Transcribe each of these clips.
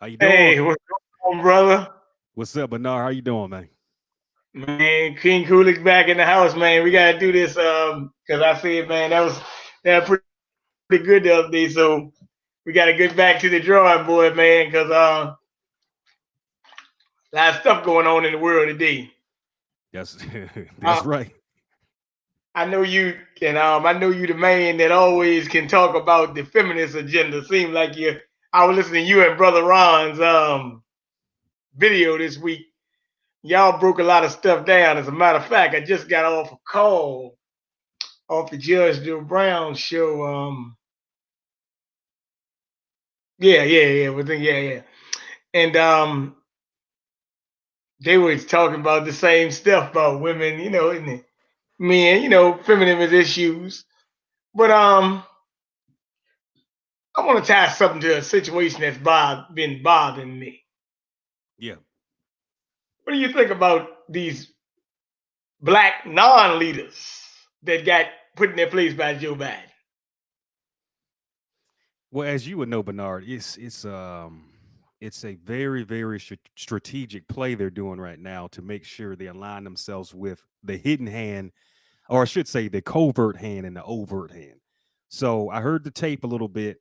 How you doing? Hey, what's going on, brother? What's up, Bernard? How you doing, man? Man, King Coolicc back in the house, man. We gotta do this because I said, man, that was pretty good the other day. So we gotta get back to the drawing board, man, because a lot of stuff going on in the world today. That's Uh, that's right. I know you, and I know you the man that always can talk about the feminist agenda. Seems like you. I was listening to you and Brother Ron's video this week. Y'all broke a lot of stuff down. As a matter of fact, I just got off a call off the Judge Joe Brown show. Yeah. Yeah. And they were talking about the same stuff about women, and the men, feminist issues. But I want to tie something to a situation that's been bothering me. Yeah. What do you think about these black non-leaders that got put in their place by Joe Biden? Well, as you would know, Bernard, it's a very strategic play they're doing right now to make sure they align themselves with the hidden hand, or I should say, the covert hand and the overt hand. So I heard the tape a little bit.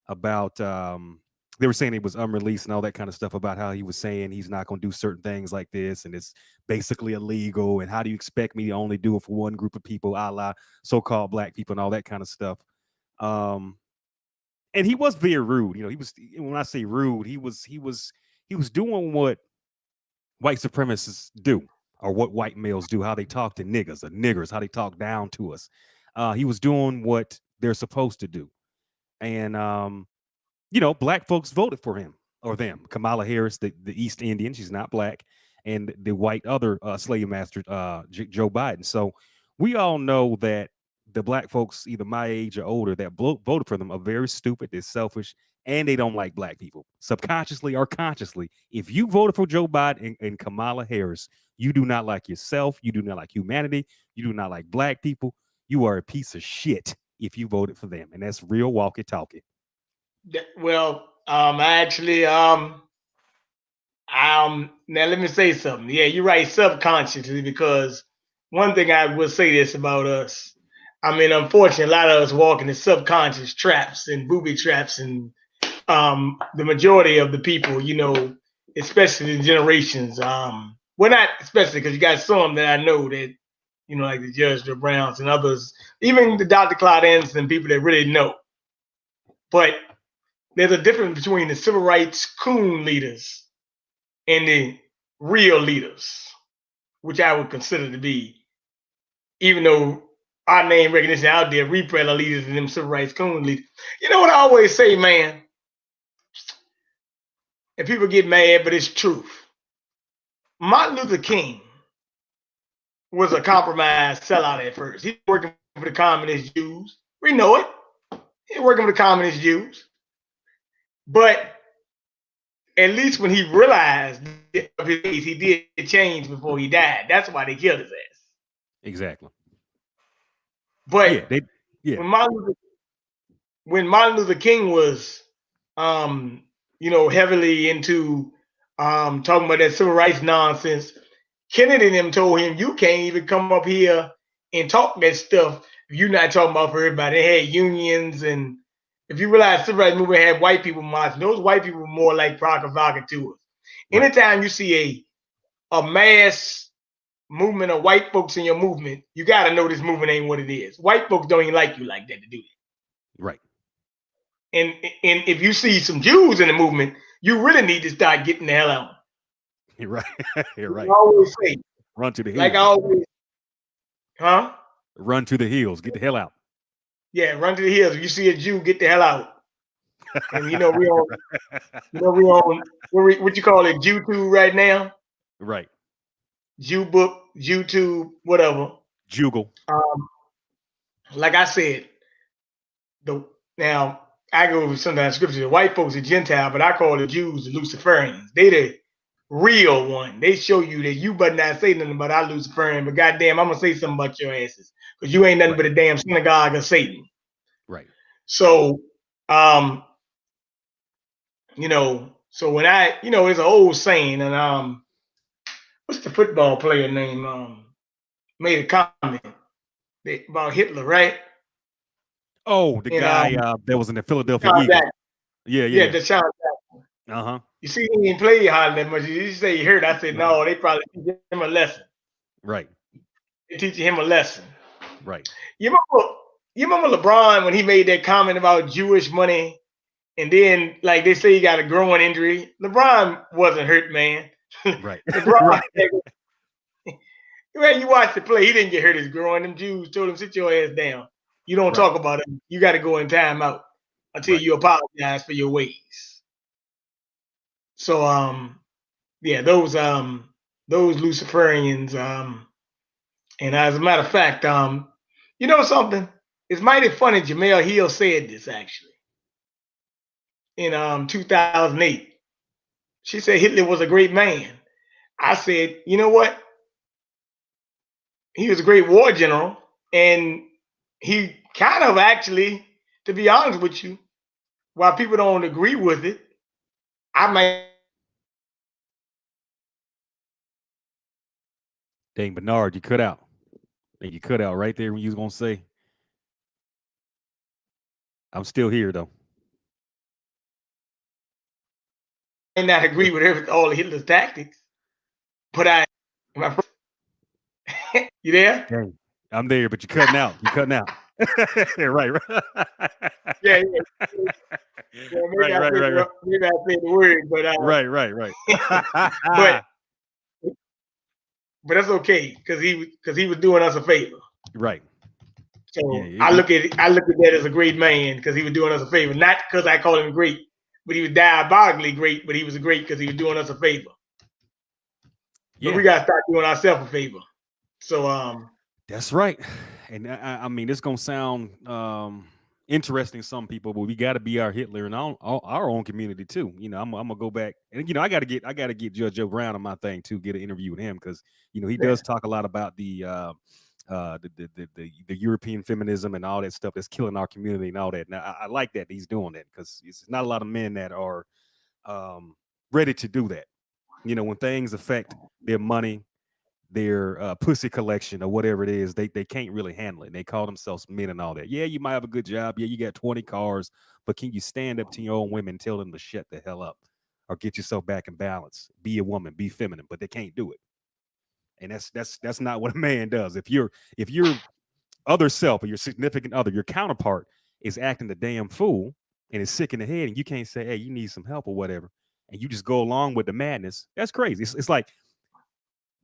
About they were saying it was unreleased and all that kind of stuff about how he was saying he's not going to do certain things like this and it's basically illegal and how do you expect me to only do it for one group of people, a la so-called black people and all that kind of stuff. um and he was very rude. He was, when I say rude, he was doing what white supremacists do, or what white males do, how they talk to niggas or niggers, how they talk down to us. He was doing what they're supposed to do. And black folks voted for him or them. Kamala Harris, the East Indian, she's not black, and the white other slave master, Joe Biden. So we all know that the black folks, either my age or older, that voted for them are very stupid, they're selfish, and they don't like black people, subconsciously or consciously. If you voted for Joe Biden and Kamala Harris, you do not like yourself, you do not like humanity, you do not like black people. You are a piece of shit if you voted for them, and that's real walkie talkie. Well, actually, now let me say something. Yeah, you're right, subconsciously, because one thing I will say this about us. I mean, unfortunately, a lot of us walk into subconscious traps and booby traps, and the majority of the people, especially the generations, well, not especially because you got some that I know that, like the Judge the Browns and others, even the Dr. Cloud Anderson, people that really know. But there's a difference between the civil rights coon leaders and the real leaders, which I would consider to be, even though our name recognition out there, repress leaders and them civil rights coon leaders. You know what I always say, man? And people get mad, but it's truth. Martin Luther King was a compromised sellout at first. He was working for the communist Jews. We know it. He was working for the communist Jews. But at least when he realized of his age, he did change before he died. That's why they killed his ass. Exactly. But Yeah, they yeah. when Martin Luther, when Martin Luther King was, heavily into talking about that civil rights nonsense, Kennedy and them told him, "You can't even come up here and talk that stuff if you're not talking about for everybody." They had unions, and if you realize civil rights movement had white people marching, those white people were more like provocateurs. Right. Anytime you see a mass movement of white folks in your movement, you got to know this movement ain't what it is. White folks don't even like you like that to do that. Right. And if you see some Jews in the movement, you really need to start getting the hell out. You're right. You're Like I right. always say, Run to the like I hills. always, huh? Run to the hills. Get the hell out. Yeah, run to the hills. If you see a Jew, get the hell out. And we on what you call it, YouTube right now, Right. Jew book, YouTube, whatever. Jugal. Um, like I said, the now I go over sometimes scripture. The white folks are Gentile, but I call the Jews the Luciferians. They the real one. They show you that you but not say nothing about our Luciferian, but goddamn, I'm gonna say something about your asses because you ain't nothing Right. but a damn synagogue of Satan. Right. So, um, So when it's an old saying, and what's the football player name? Made a comment about Hitler, right? Oh, the And guy that was in the Philadelphia Deshaun Eagles. Jackson. Yeah, yeah, Yeah, yeah. Deshaun Jackson. Uh-huh. You see, he didn't play hard that much. You say he hurt. I said, Right. no, they probably teach him a lesson. Right. They teaching him a lesson. Right. You remember, you remember LeBron when he made that comment about Jewish money, and then like they say he got a growing injury. LeBron wasn't hurt, man. Right. LeBron, Right. man, you watch the play. He didn't get hurt his groin. Them Jews told him, sit your ass down. You don't Right. talk about it. You got to go in timeout until Right. you apologize for your ways. So yeah, those Luciferians and as a matter of fact you know something? It's mighty funny. Jamel Hill said this actually in 2008. She said Hitler was a great man. I said, you know what? He was a great war general, and he kind of actually, to be honest with you, while people don't agree with it, I might Dang, Bernard, you cut out. And you cut out right there when you was gonna say, I'm still here though. not agree with all of Hitler's tactics, but my you there? Dang. I'm there, but you're cutting out. You're cutting out. Right, right. Yeah, yeah. Yeah, Right, right, right, right. maybe I said the word, Right, right, right. but but that's okay because he was doing us a favor. Right. Yeah, So I look at that as a great man because he was doing us a favor, not because I call him great, but he was diabolically great. But he was great because he was doing us a favor. But yeah. we gotta start doing ourselves a favor. So That's right. And I mean, it's gonna sound interesting to some people, but we got to be our Hitler in our own community too. I'm gonna go back, and I gotta get Judge Joe Brown on my thing too. Get an interview with him because he yeah, does talk a lot about the European feminism and all that stuff that's killing our community and all that. Now I like that he's doing that because it's not a lot of men that are um, ready to do that. When things affect their money, their pussy collection or whatever it is, they can't really handle it. They call themselves men and all that. Yeah, you might have a good job. Yeah, you got 20 cars, but can you stand up to your own women and tell them to shut the hell up or get yourself back in balance? Be a woman, be feminine, but they can't do it. And that's not what a man does. If your other self or your significant other, your counterpart is acting the damn fool and is sick in the head and you can't say, hey, you need some help or whatever, and you just go along with the madness, that's crazy. It's like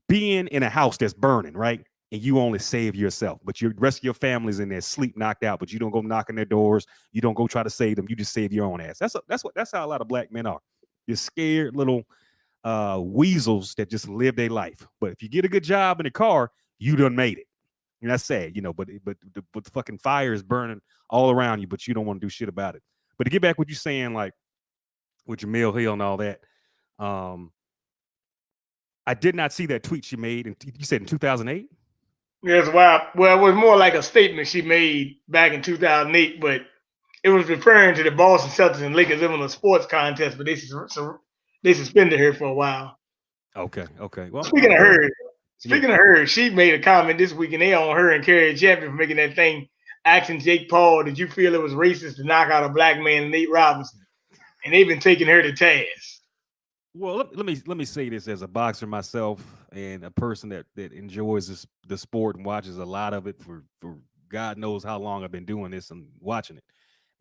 being in a house that's burning, right? And you only save yourself, but your rest of your family's in there sleep knocked out, but you don't go knocking their doors. You don't go try to save them. You just save your own ass. That's how a lot of black men are. You're scared little weasels that just live their life. But if you get a good job in a car, you done made it. And that's sad, but the fucking fire is burning all around you, but you don't want to do shit about it. But to get back what you're saying, like with Jamil Hill and all that, um, I did not see that tweet she made. And you said in 2008. yes, well, it was more like a statement she made back in 2008, but it was referring to the Boston Celtics and Lakers in a sports contest, but they suspended her for a while. Okay. Okay. Well, Speaking of well, her, yeah. she made a comment this week, and they on her and Kerry Champion for making that thing. Asking Jake Paul, did you feel it was racist to knock out a black man, Nate Robinson? And they've been taking her to task. Well, let me say this as a boxer myself and a person that enjoys the sport and watches a lot of it for God knows how long I've been doing this and watching it.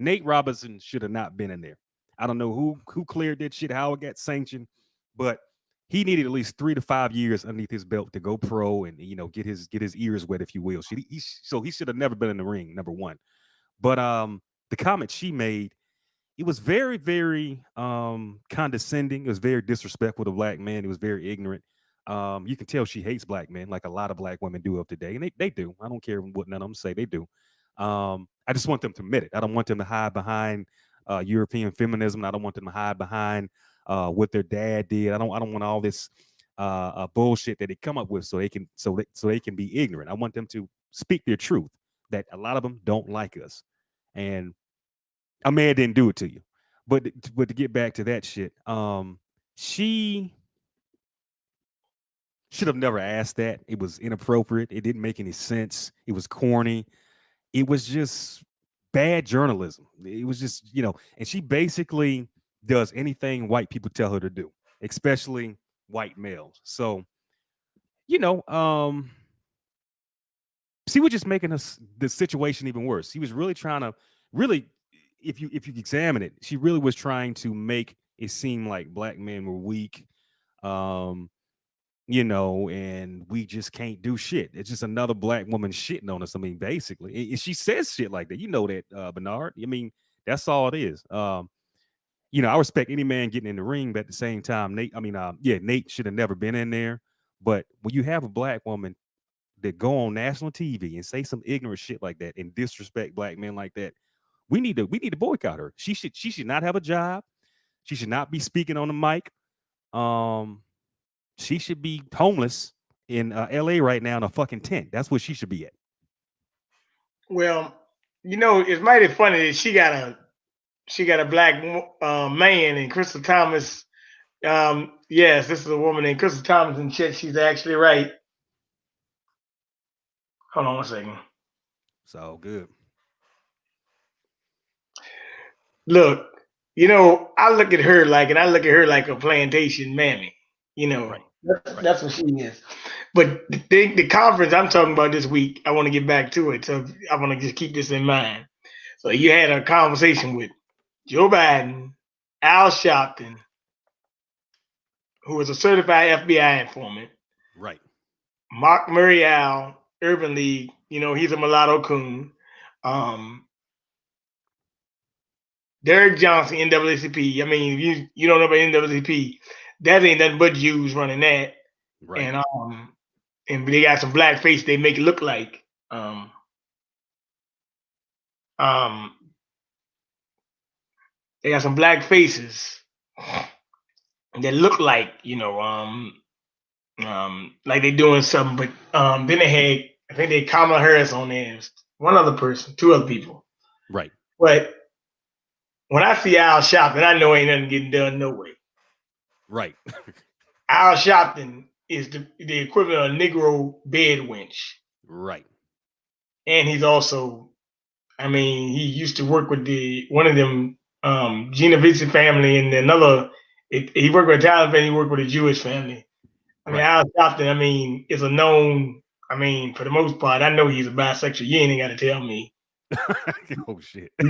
Nate Robinson should have not been in there. I don't know who cleared that shit, how it got sanctioned, but he needed at least 3 to 5 years underneath his belt to go pro and get his ears wet, if you will. So he should have never been in the ring. Number one, but the comment she made, it was very, very condescending. It was very disrespectful to black men. It was very ignorant. You can tell she hates black men, like a lot of black women do of today, and they do. I don't care what none of them say, they do. I just want them to admit it. I don't want them to hide behind European feminism. I don't want them to hide behind what their dad did. I don't want all this bullshit that they come up with so they can be ignorant. I want them to speak their truth. That a lot of them don't like us, and a man didn't do it to you. but to get back to that shit, she should have never asked that. It was inappropriate. It didn't make any sense. It was corny. It was just bad journalism. It was just, and she basically does anything white people tell her to do, especially white males. So, you know, um, she was just making us the situation even worse. She was really trying to really, if you examine it, she really was trying to make it seem like black men were weak. Um, and we just can't do shit. It's just another black woman shitting on us. I mean, basically, and she says shit like that. You know that, Bernard. I mean, that's all it is. I respect any man getting in the ring, but at the same time, Nate should have never been in there. But when you have a black woman that go on national TV and say some ignorant shit like that and disrespect black men like that, we need to boycott her. She should not have a job. She should not be speaking on the mic. Um, she should be homeless in LA right now in a fucking tent. That's where she should be at. Well, it's mighty funny that she got a black man and Crystal Thomas. Yes, this is a woman named Crystal Thomas, and shit, she's actually right. Hold on one second. So good. Look, I look at her like a plantation mammy. Right. That's what she is. But the conference I'm talking about this week, I want to get back to it. So I want to just keep this in mind. So you had a conversation with Joe Biden, Al Sharpton, who was a certified FBI informant, Right. Mark Murray, Urban League, he's a mulatto coon. Derek Johnson, NAACP. I mean, if you don't know about NAACP, that ain't nothing but Jews running that. Right. And they got some blackface they make it look like. They got some black faces that look like, like they doing something. But then they had, I think they Kamala Harris on there, one other person, two other people. Right. But when I see Al Sharpton, I know ain't nothing getting done no way. Right. Al Sharpton is the equivalent of Negro bed wench. Right. And he's also, he used to work with one of them, Gina Vincent family, and another. He worked with a Italian family. He worked with a Jewish family. Right. Al Sharpton, is a known. For the most part, I know he's a bisexual. You ain't got to tell me. Oh shit. He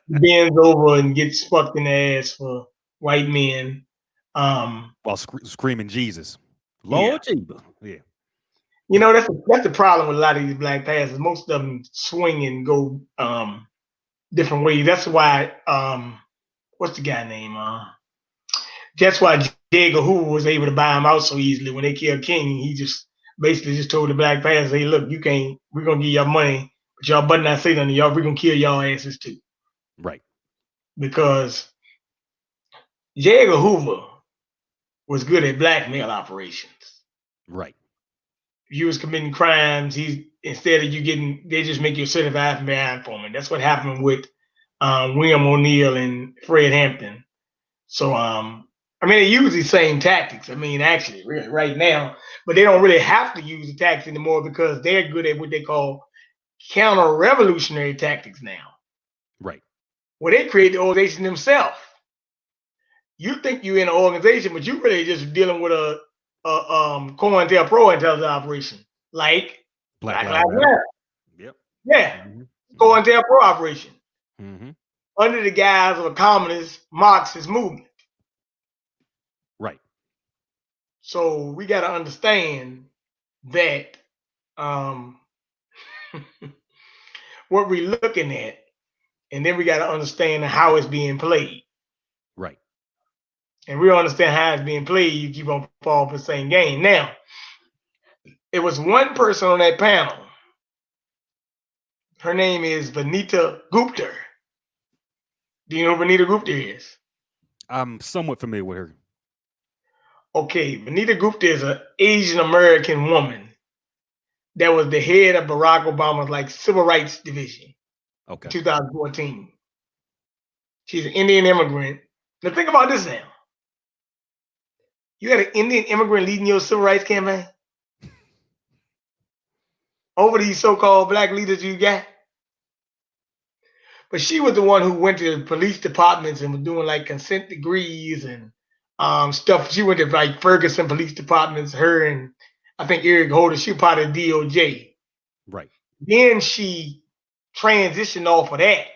bends over and gets fucked in the ass for white men. While screaming Jesus, Lord Jesus. Yeah. That's the problem with a lot of these black pastors. Most of them swing and go different ways. That's why what's the guy name? That's why J. Edgar Hoover was able to buy him out so easily. When they killed King, he just basically just told the black pastors, "Hey, look, you can't. We're gonna give y'all money, but y'all better not say nothing. Y'all, we're gonna kill y'all asses too." Right. Because J. Edgar Hoover was good at blackmail operations. Right. If you was committing crimes, instead of they just make you a certified FBI informant. That's what happened with William O'Neill and Fred Hampton. So they use these same tactics. Actually, really, right now, but they don't really have to use the tactics anymore because they're good at what they call counter-revolutionary tactics now. Right. Well, they create the organization themselves. You think you're in an organization, but you really just dealing with a COINTELPRO intelligence operation, like Black Lives Matter. Yep. Yeah. Mm-hmm. COINTELPRO operation. Mm-hmm. Under the guise of a communist Marxist movement. Right. So we got to understand that what we're looking at, and then we got to understand how it's being played. Right. And we understand how it's being played, you keep on falling for the same game. Now, it was one person on that panel. Her name is Vanita Gupta. Do you know who Vanita Gupta is? I'm somewhat familiar with her. Okay, Vanita Gupta is an Asian American woman that was the head of Barack Obama's civil rights division. Okay. In 2014. She's an Indian immigrant. Now think about this now. You had an Indian immigrant leading your civil rights campaign over these so-called black leaders you got. But she was the one who went to the police departments and was doing like consent degrees and stuff. She went to like Ferguson police departments. Her and I think Eric Holder. She was part of the DOJ. Right. Then she transitioned off of that,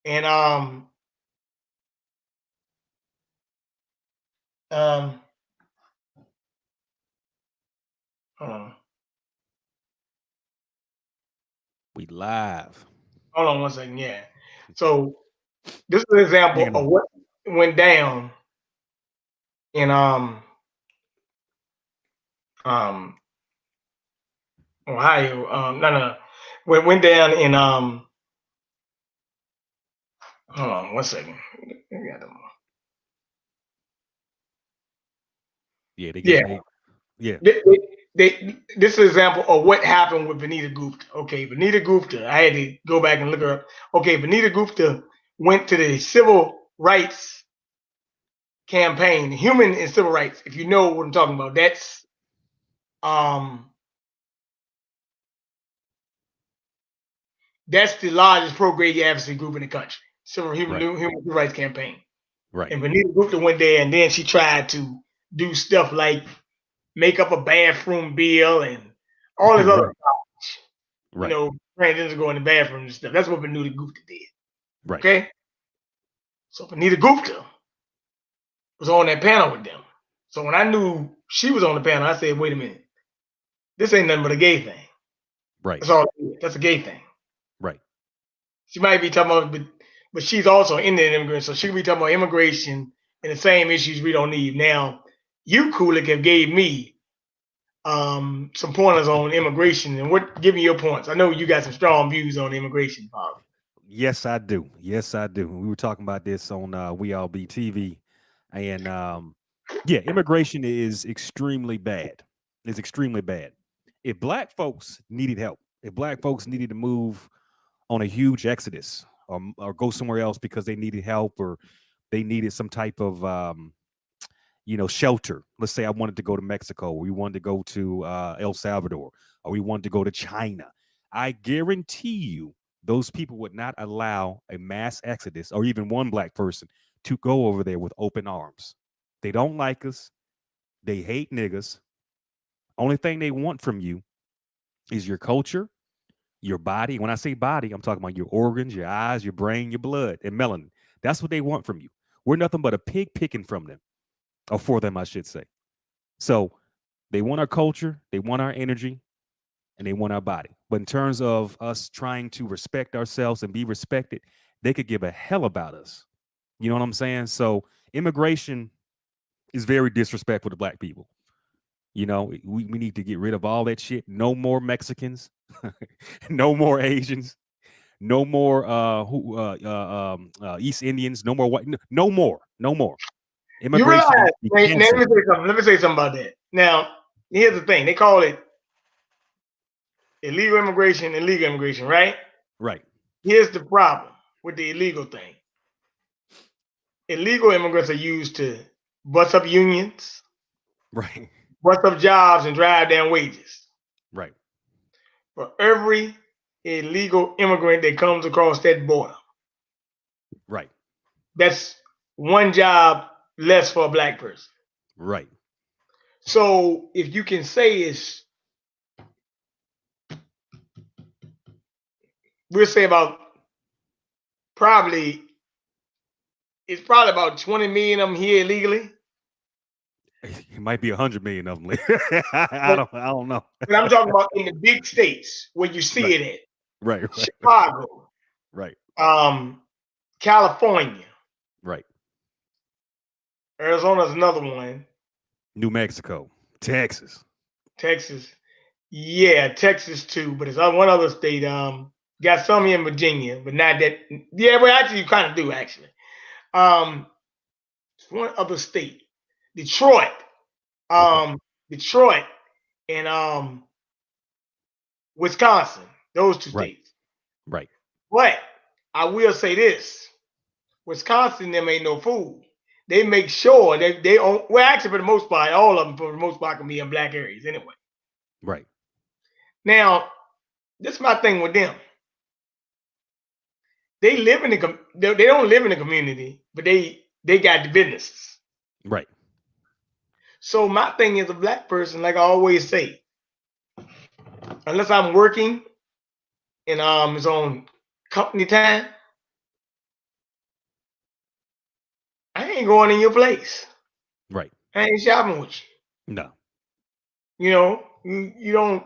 and hold on. We live. Hold on one second. Yeah. So this is an example Hanging of on. what went down in Ohio. No. What went down in hold on one second. Yeah, they Yeah. get they yeah. This is an example of what happened with Vanita Gupta. Okay, Vanita Gupta, I had to go back and look her up. Okay, Vanita Gupta went to the civil rights campaign, human and civil rights. If you know what I'm talking about, that's the largest pro-grade advocacy group in the country, human rights campaign. Right. And Vanita Gupta went there, and then she tried to do stuff like make up a bathroom bill and all this other, Right. transgender go in the bathroom and stuff. That's what Vanita Gupta did. Right. Okay, so Vanita Gupta was on that panel with them. So when I knew she was on the panel, I said, "Wait a minute, this ain't nothing but a gay thing." Right. That's all. That's a gay thing. Right. She might be talking about, but she's also an Indian immigrant, so she could be talking about immigration and the same issues we don't need. Now, you, Coolicc, have gave me some pointers on immigration, and give me your points. I know you got some strong views on immigration policy. Yes, I do. Yes, I do. We were talking about this on We All Be TV, and yeah, immigration is extremely bad. It's extremely bad. If black folks needed help, if black folks needed to move on a huge exodus or go somewhere else because they needed help or they needed some type of shelter. Let's say I wanted to go to Mexico, or we wanted to go to El Salvador, or we wanted to go to China. I guarantee you those people would not allow a mass exodus or even one black person to go over there with open arms. They don't like us. They hate niggas. Only thing they want from you is your culture, your body. When I say body, I'm talking about your organs, your eyes, your brain, your blood, and melanin. That's what they want from you. We're nothing but a pig picking from them, or for them, I should say. So they want our culture, they want our energy, and they want our body. But in terms of us trying to respect ourselves and be respected, they could give a hell about us. You know what I'm saying? So immigration is very disrespectful to black people. We need to get rid of all that shit. No more Mexicans, no more Asians, no more East Indians, no more white, no more, no more. You Immigration realize? needs to be Let me canceled. say something. Let me say something about that. Now, here's the thing: they call it illegal immigration and legal immigration, right? Right. Here's the problem with the illegal thing. Illegal immigrants are used to bust up unions, Right. bust up jobs, and drive down wages. Right. For every illegal immigrant that comes across that border, Right. that's one job less for a black person. Right. So if you can say we'll say probably it's probably about 20 million of them here illegally. It might be 100 million of them. I But, don't know. but I'm talking about in the big states where you see Right. it at. Right. Right. Chicago, Right. California, Right. Arizona's another one. New Mexico, Texas. Texas, yeah, Texas too. But it's one other state. Got some in Virginia, but not that. Yeah, well, actually, you kind of do actually. Um, one other state, Detroit, Okay. Detroit, and Wisconsin. Those two Right. states. Right. But I will say this: Wisconsin, them ain't no fool. They make sure they own. Well, actually, for the most part, all of them for the most part can be in black areas anyway. Right. Now, this is my thing with them. They live in the they don't live in the community, but they got the businesses. Right. So my thing is a black person, like I always say, unless I'm working and it's on company time, I ain't going in your place. Right. I ain't shopping with No. you. You don't,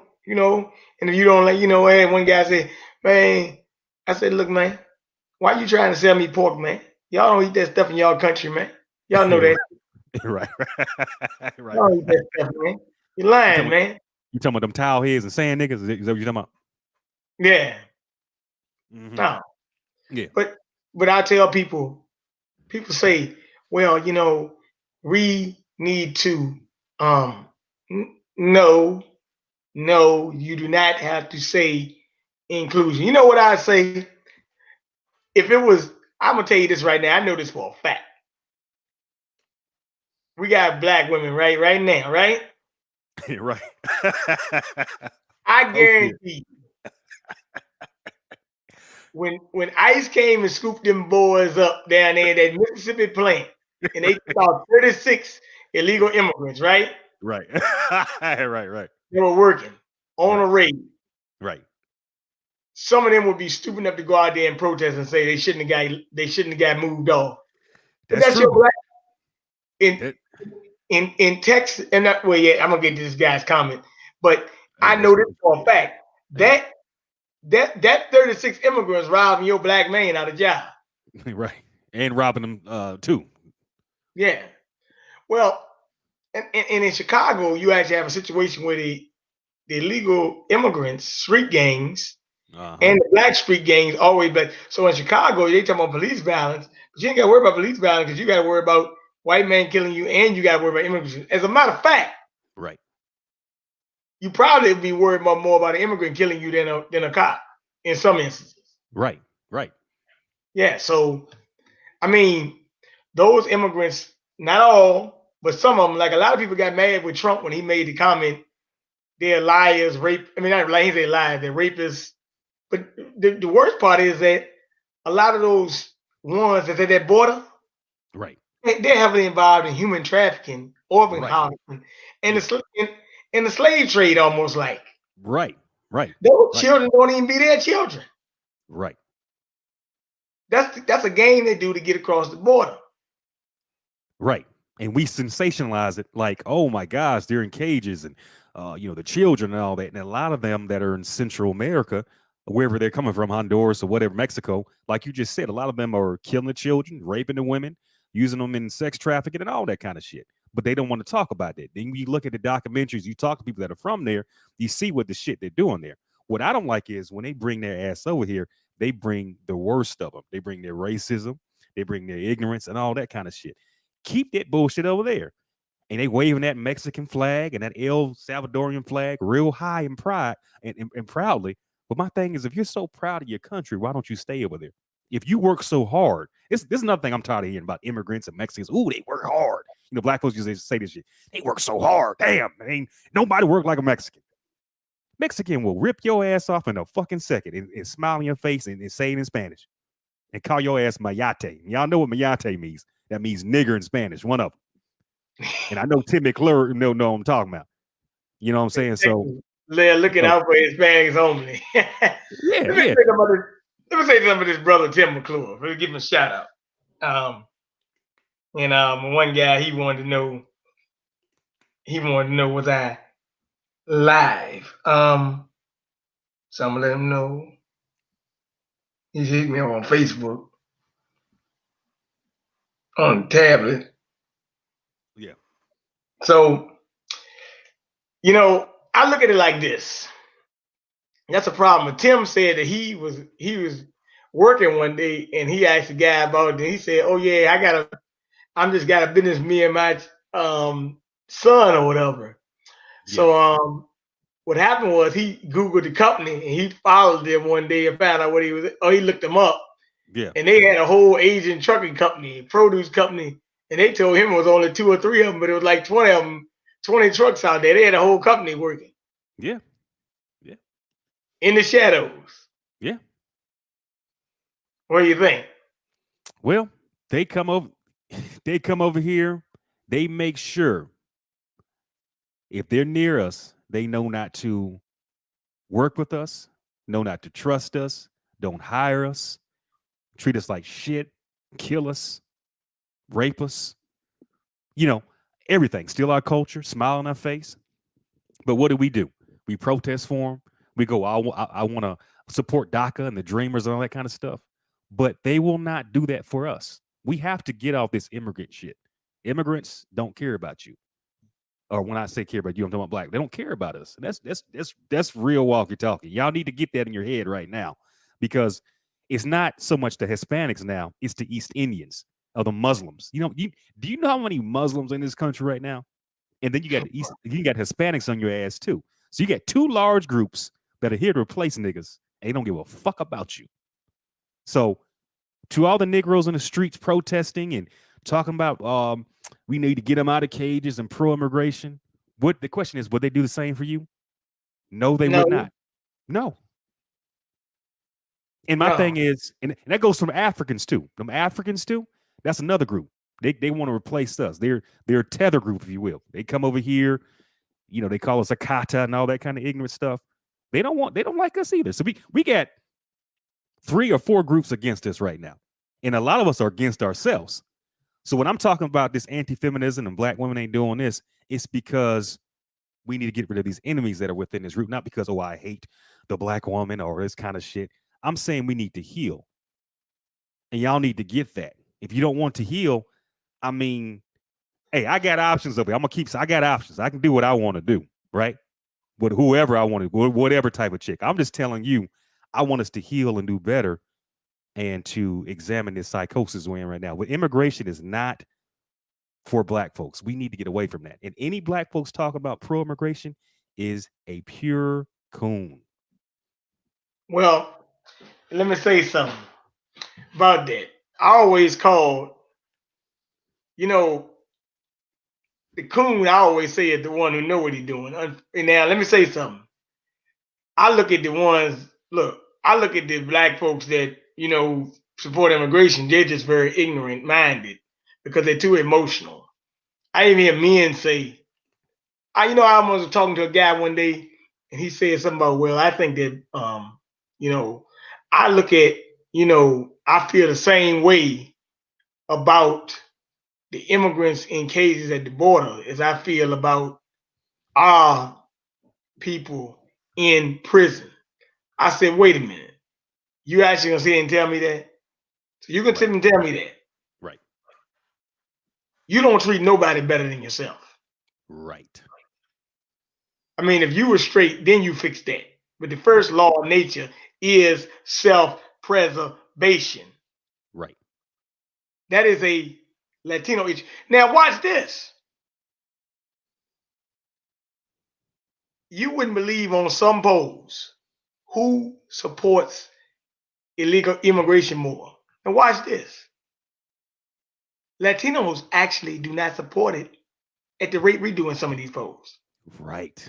and if you don't like, hey, one guy said, man, I said, look, man, why you trying to sell me pork, man? Y'all don't eat that stuff in y'all country, man. Y'all know that. Right. Right. Right. Y'all don't eat that stuff, man. You're You lying, talking man. you talking about them towel heads and sand niggas? Is that what you talking about? Yeah. Mm-hmm. No. Yeah. But I tell people say, well, we need to no, no, you do not have to say inclusion. You know what I say? If it was, I'm gonna tell you this right now. I know this for a fact. We got black women right now, right? Right. I Oh shit. guarantee you, when ICE came and scooped them boys up down there in that Mississippi plant, and they took out 36 illegal immigrants, right? Right. Right. Right. They were working on a Right. raid. Right. Some of them would be stupid enough to go out there and protest and say they shouldn't have got moved off. But That's that's your true. black in That, in Texas. And that well, yeah, I'm gonna get to this guy's comment, but hey, I let's know go. this for a fact Yeah. that 36 immigrants robbing your black man out of job. Right. And robbing them too. Yeah. Well, and in Chicago, you actually have a situation where the illegal immigrants, street gangs, Uh-huh. and the black street gangs always black. So in Chicago, they talk about police violence, but you ain't got to worry about police violence because you got to worry about white man killing you, and you got to worry about immigrants. As a matter of fact, Right. you probably be worried about more about an immigrant killing you than a cop in some instances. Right. Right. Yeah. So I mean, those immigrants, not all, but some of them, like a lot of people got mad with Trump when he made the comment, they're liars, rape. I mean, not like he said liars, they're rapists. But the worst part is that a lot of those ones that's at that border, Right. they're heavily involved in human trafficking, organ Right. harvesting, and Yeah. the slave trade almost like. Right. Right. Those Right. children don't even be their children. Right. That's a game they do to get across the border. Right. And we sensationalize it like, oh my gosh, they're in cages and the children and all that. And a lot of them that are in Central America, wherever they're coming from, Honduras or whatever, Mexico, like you just said, a lot of them are killing the children, raping the women, using them in sex trafficking and all that kind of shit. But they don't want to talk about that. Then you look at the documentaries, you talk to people that are from there, you see what the shit they're doing there. What I don't like is when they bring their ass over here, they bring the worst of them. They bring their racism, they bring their ignorance and all that kind of shit. Keep that bullshit over there. And they waving that Mexican flag and that El Salvadorian flag real high in pride and proudly. But my thing is, if you're so proud of your country, why don't you stay over there? If you work so hard, this is another thing I'm tired of hearing about immigrants and Mexicans. Ooh, they work hard. Black folks just say this shit. They work so hard. Damn, ain't nobody work like a Mexican. Mexican will rip your ass off in a fucking second and smile in your face and say it in Spanish and call your ass mayate. Y'all know what mayate means. That means nigger in Spanish, one of them. And I know Tim McClure know what I'm talking about. You know what I'm saying? So, They're looking so out for Hispanics only. yeah, let me yeah, say something about this. Let me say something about this brother Tim McClure. Let me give him a shout out. And one guy he wanted to know was I live. So I'm gonna let him know. He hit me on Facebook on the tablet. yeah, So I look at it like this. That's a problem. Tim said that he was working one day and he asked the guy about it. And he said, "Oh yeah, I'm just got a business, me and my son or whatever." yeah, So what happened was he Googled the company and he followed them one day and found out what he was. Oh, he looked them up Yeah. and they had a whole Asian trucking company, produce company, and they told him it was only 2 or 3 of them, but it was like 20 of them, 20 trucks out there. They had a whole company working Yeah. Yeah. in the shadows. Yeah. What do you think? Well, they come over they come over here, they make sure if they're near us, they know not to work with us, know not to trust us, don't hire us, treat us like shit, kill us, rape us, you know, everything. Steal our culture, smile on our face. But what do? We protest for them. We go, I want to support DACA and the Dreamers and all that kind of stuff. But they will not do that for us. We have to get off this immigrant shit. Immigrants don't care about you. Or when I say care about you, I'm talking about black. They don't care about us. And that's real walkie talkie. Y'all need to get that in your head right now, because it's not so much the Hispanics now; it's the East Indians or the Muslims. Do you know how many Muslims in this country right now? And then you got Hispanics on your ass too. So you got two large groups that are here to replace niggas. And they don't give a fuck about you. So to all the Negroes in the streets protesting and talking about we need to get them out of cages and pro-immigration. What the question is, would they do the same for you? No, they would No, not. No. And my no. thing is, and that goes from Africans too. Them Africans too, that's another group. They want to replace us. They're a tether group, if you will. They come over here, they call us a kata and all that kind of ignorant stuff. They don't like us either. So we got 3 or 4 groups against us right now. And a lot of us are against ourselves. So when I'm talking about this anti-feminism and black women ain't doing this, it's because we need to get rid of these enemies that are within this group, not because, I hate the black woman or this kind of shit. I'm saying we need to heal. And y'all need to get that. If you don't want to heal, I mean, hey, I got options over here. I got options. I can do what I want to do, right? With whoever I want to, whatever type of chick. I'm just telling you, I want us to heal and do better and to examine this psychosis we're in right now. But immigration is not for black folks. We need to get away from that. And any black folks talk about pro-immigration is a pure coon. Well, let me say something about that. I always call, you know, the coon. I always say is the one who know what he's doing. And now, let me say something. I look at the ones. Look, I look at the black folks that support immigration. They're just very ignorant minded because they're too emotional. I even hear men say, I was talking to a guy one day, and he said something about, well, I think that, you know, I look at, I feel the same way about the immigrants in cases at the border as I feel about our people in prison. I said, wait a minute. You actually gonna sit and tell me that? So you can sit Right. and tell me that. Right. You don't treat nobody better than yourself. Right. I mean, if you were straight, then you fix that. But the first Right. law of nature is self-preservation. Right. That is a Latino issue. Now, watch this. You wouldn't believe on some polls who supports illegal immigration more. And watch this. Latinos actually do not support it at the rate we do in some of these polls. Right.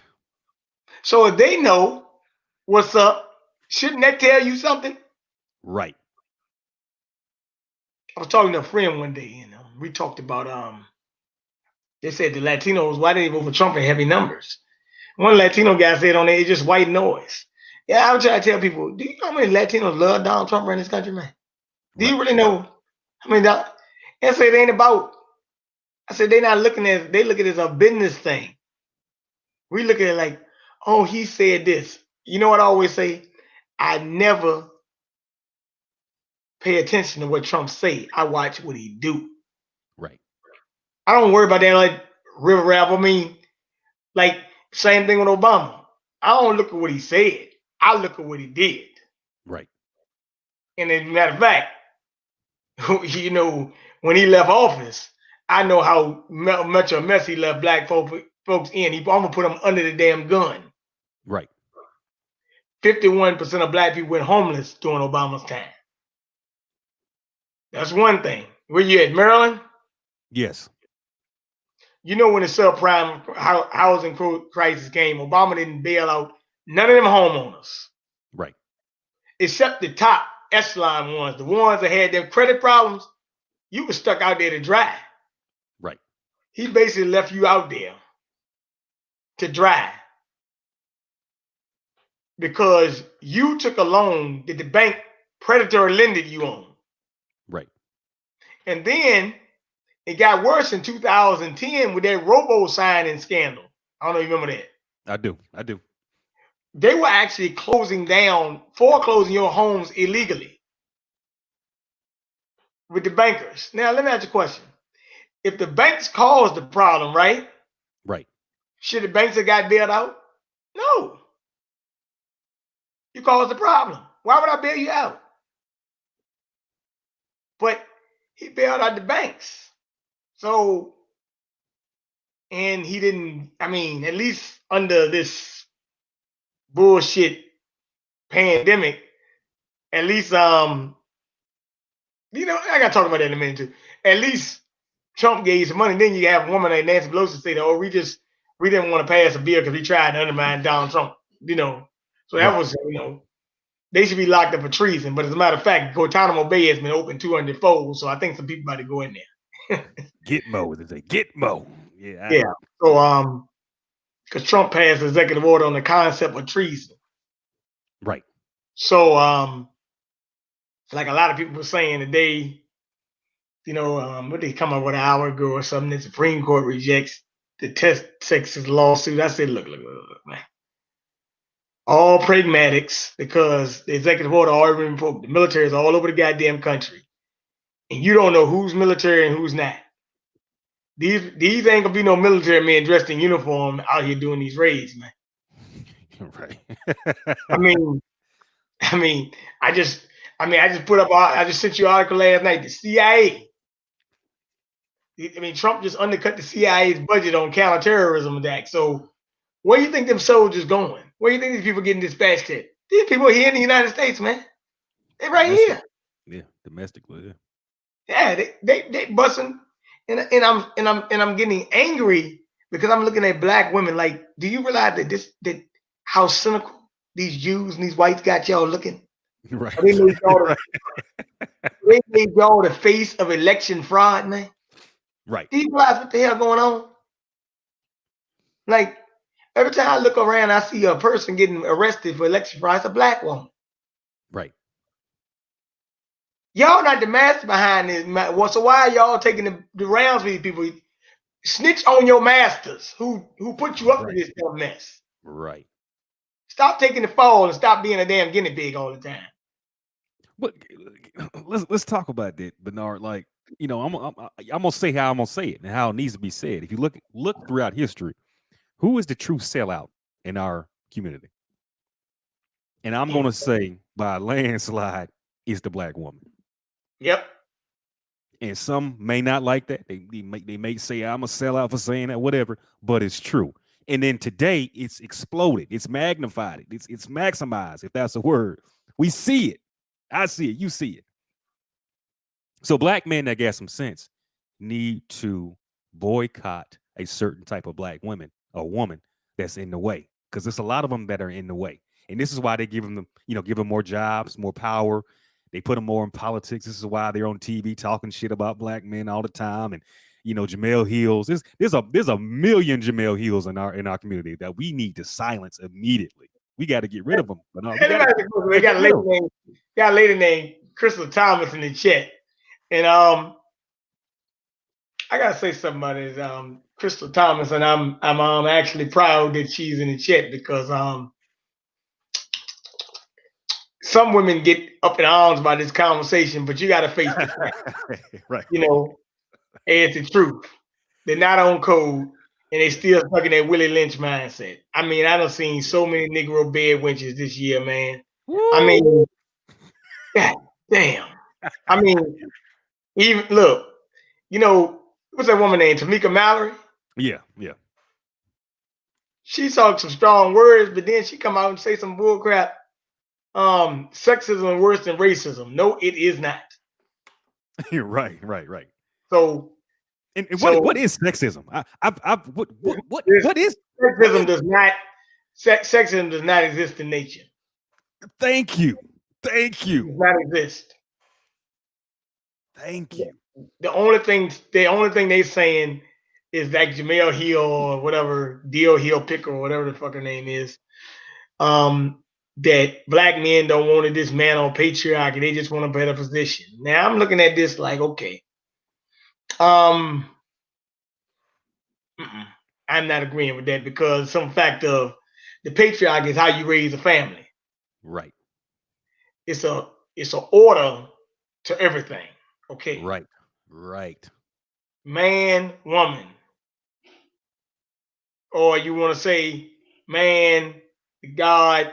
So if they know what's up, shouldn't that tell you something? Right. I was talking to a friend one day, and we talked about they said the Latinos, why did they vote for Trump in heavy numbers? One Latino guy said on there, it's just white noise. Yeah, I would try to tell people, do you know how many Latinos love Donald Trump in this country, man? Do you Right. really know how many? And say it ain't about. I said they not looking at. They look at it as a business thing. We look at it like, oh, he said this. You know what I always say? I never pay attention to what Trump say. I watch what he do. Right. I don't worry about that like river rap. I mean, like same thing with Obama. I don't look at what he said. I look at what he did. Right. And as a matter of fact, when he left office, I know how much of a mess he left black folks in. I'm gonna put them under the damn gun. Right. 51% of black people went homeless during Obama's time. That's one thing. Where you at, Maryland? Yes. You know when the subprime housing crisis came, Obama didn't bail out none of them homeowners, Right. except the top echelon ones, the ones that had them credit problems. You were stuck out there to dry. Right. He basically left you out there to dry because you took a loan that the bank predatory lended you on. Right. And then it got worse in 2010 with that robo signing scandal. I don't know if you remember that. I do. I do. They were actually foreclosing your homes illegally with the bankers. Now, let me ask you a question. If the banks caused the problem, right? Right. Should the banks have got bailed out? No. You caused the problem. Why would I bail you out? But he bailed out the banks. So, and he didn't, I mean, at least under this bullshit pandemic, at least I gotta talk about that in a minute too. At least Trump gave some money. Then you have a woman like Nancy Pelosi say, "Oh, we didn't want to pass a bill because we tried to undermine Donald Trump." So that Right. was they should be locked up for treason. But as a matter of fact, Guantanamo Bay has been open 200 fold, so I think some people about to go in there. Gitmo. They say Gitmo. Yeah. Yeah. So because Trump passed executive order on the concept of treason. Right. So like a lot of people were saying today, what they come up with an hour ago or something, the Supreme Court rejects the Texas lawsuit. I said, look, man. All pragmatics, because the executive order already revoked. The military is all over the goddamn country. And you don't know who's military and who's not. These ain't gonna be no military men dressed in uniform out here doing these raids, man. Right. I mean, I just I just sent you an article last night. The CIA. Trump just undercut the CIA's budget on counterterrorism attack. So where do you think them soldiers going? Where do you think these people getting dispatched to? These people are here in the United States, man. They right Domestic. here. Yeah. Domestically. Yeah. Yeah, they busting, and I'm getting angry because I'm looking at black women. Like, do you realize that how cynical these Jews and these whites got y'all looking? Right. They made y'all Right. they made y'all the face of election fraud, man. Right. Do you realize what the hell going on? Like, every time I look around, I see a person getting arrested for election fraud. It's a black woman. Right. Y'all not the master behind this. So why are y'all taking the rounds with these people? Snitch on your masters who put you up to this damn mess. Right. Stop taking the fall and stop being a damn guinea pig all the time. But let's talk about that, Bernard. Like, I'm gonna say how I'm gonna say it and how it needs to be said. If you look throughout history, who is the true sellout in our community? And I'm gonna say by a landslide is the black woman. Yep. And some may not like that. They may say I'm a sellout for saying that, whatever, but it's true. And then today it's exploded, it's magnified, it's maximized, if that's a word. We see it. I see it, you see it. So black men that got some sense need to boycott a certain type of black woman or woman that's in the way. Because there's a lot of them that are in the way. And this is why they give them, give them more jobs, more power. They put them more in politics. This is why they're on TV talking shit about black men all the time. And Jamel Hills. There's a million Jamel Hills in our community that we need to silence immediately. We got to get rid of them. But no, they got a lady named Crystal Thomas in the chat. And I gotta say something about it. Crystal Thomas, and I'm actually proud that she's in the chat because some women get up in arms by this conversation, but you got to face the fact. Right. It's the truth. They're not on code, and they still stuck in that Willie Lynch mindset. I mean, I done seen so many Negro bed wenches this year, man. Woo! I mean, God damn. I mean, even look, what's that woman named? Tamika Mallory? Yeah. She talked some strong words, but then she come out and say some bull crap. Sexism is worse than racism. No, it is not. Right, right, right. So And what so is sexism? this What is what sexism is? does not sexism does not exist in nature. Thank you, thank It you, does not exist. thank you. The only thing they saying is that Jamel Hill or whatever, Dio Hill Picker or whatever the fuck her name is, that black men don't want to dismantle patriarchy. They just want a better position. Now I'm looking at this like, okay, um, I'm not agreeing with that because some fact of the patriarchy is how you raise a family. Right, It's a it's an order to everything. Okay, right, right. man, woman, or you want to say man, God,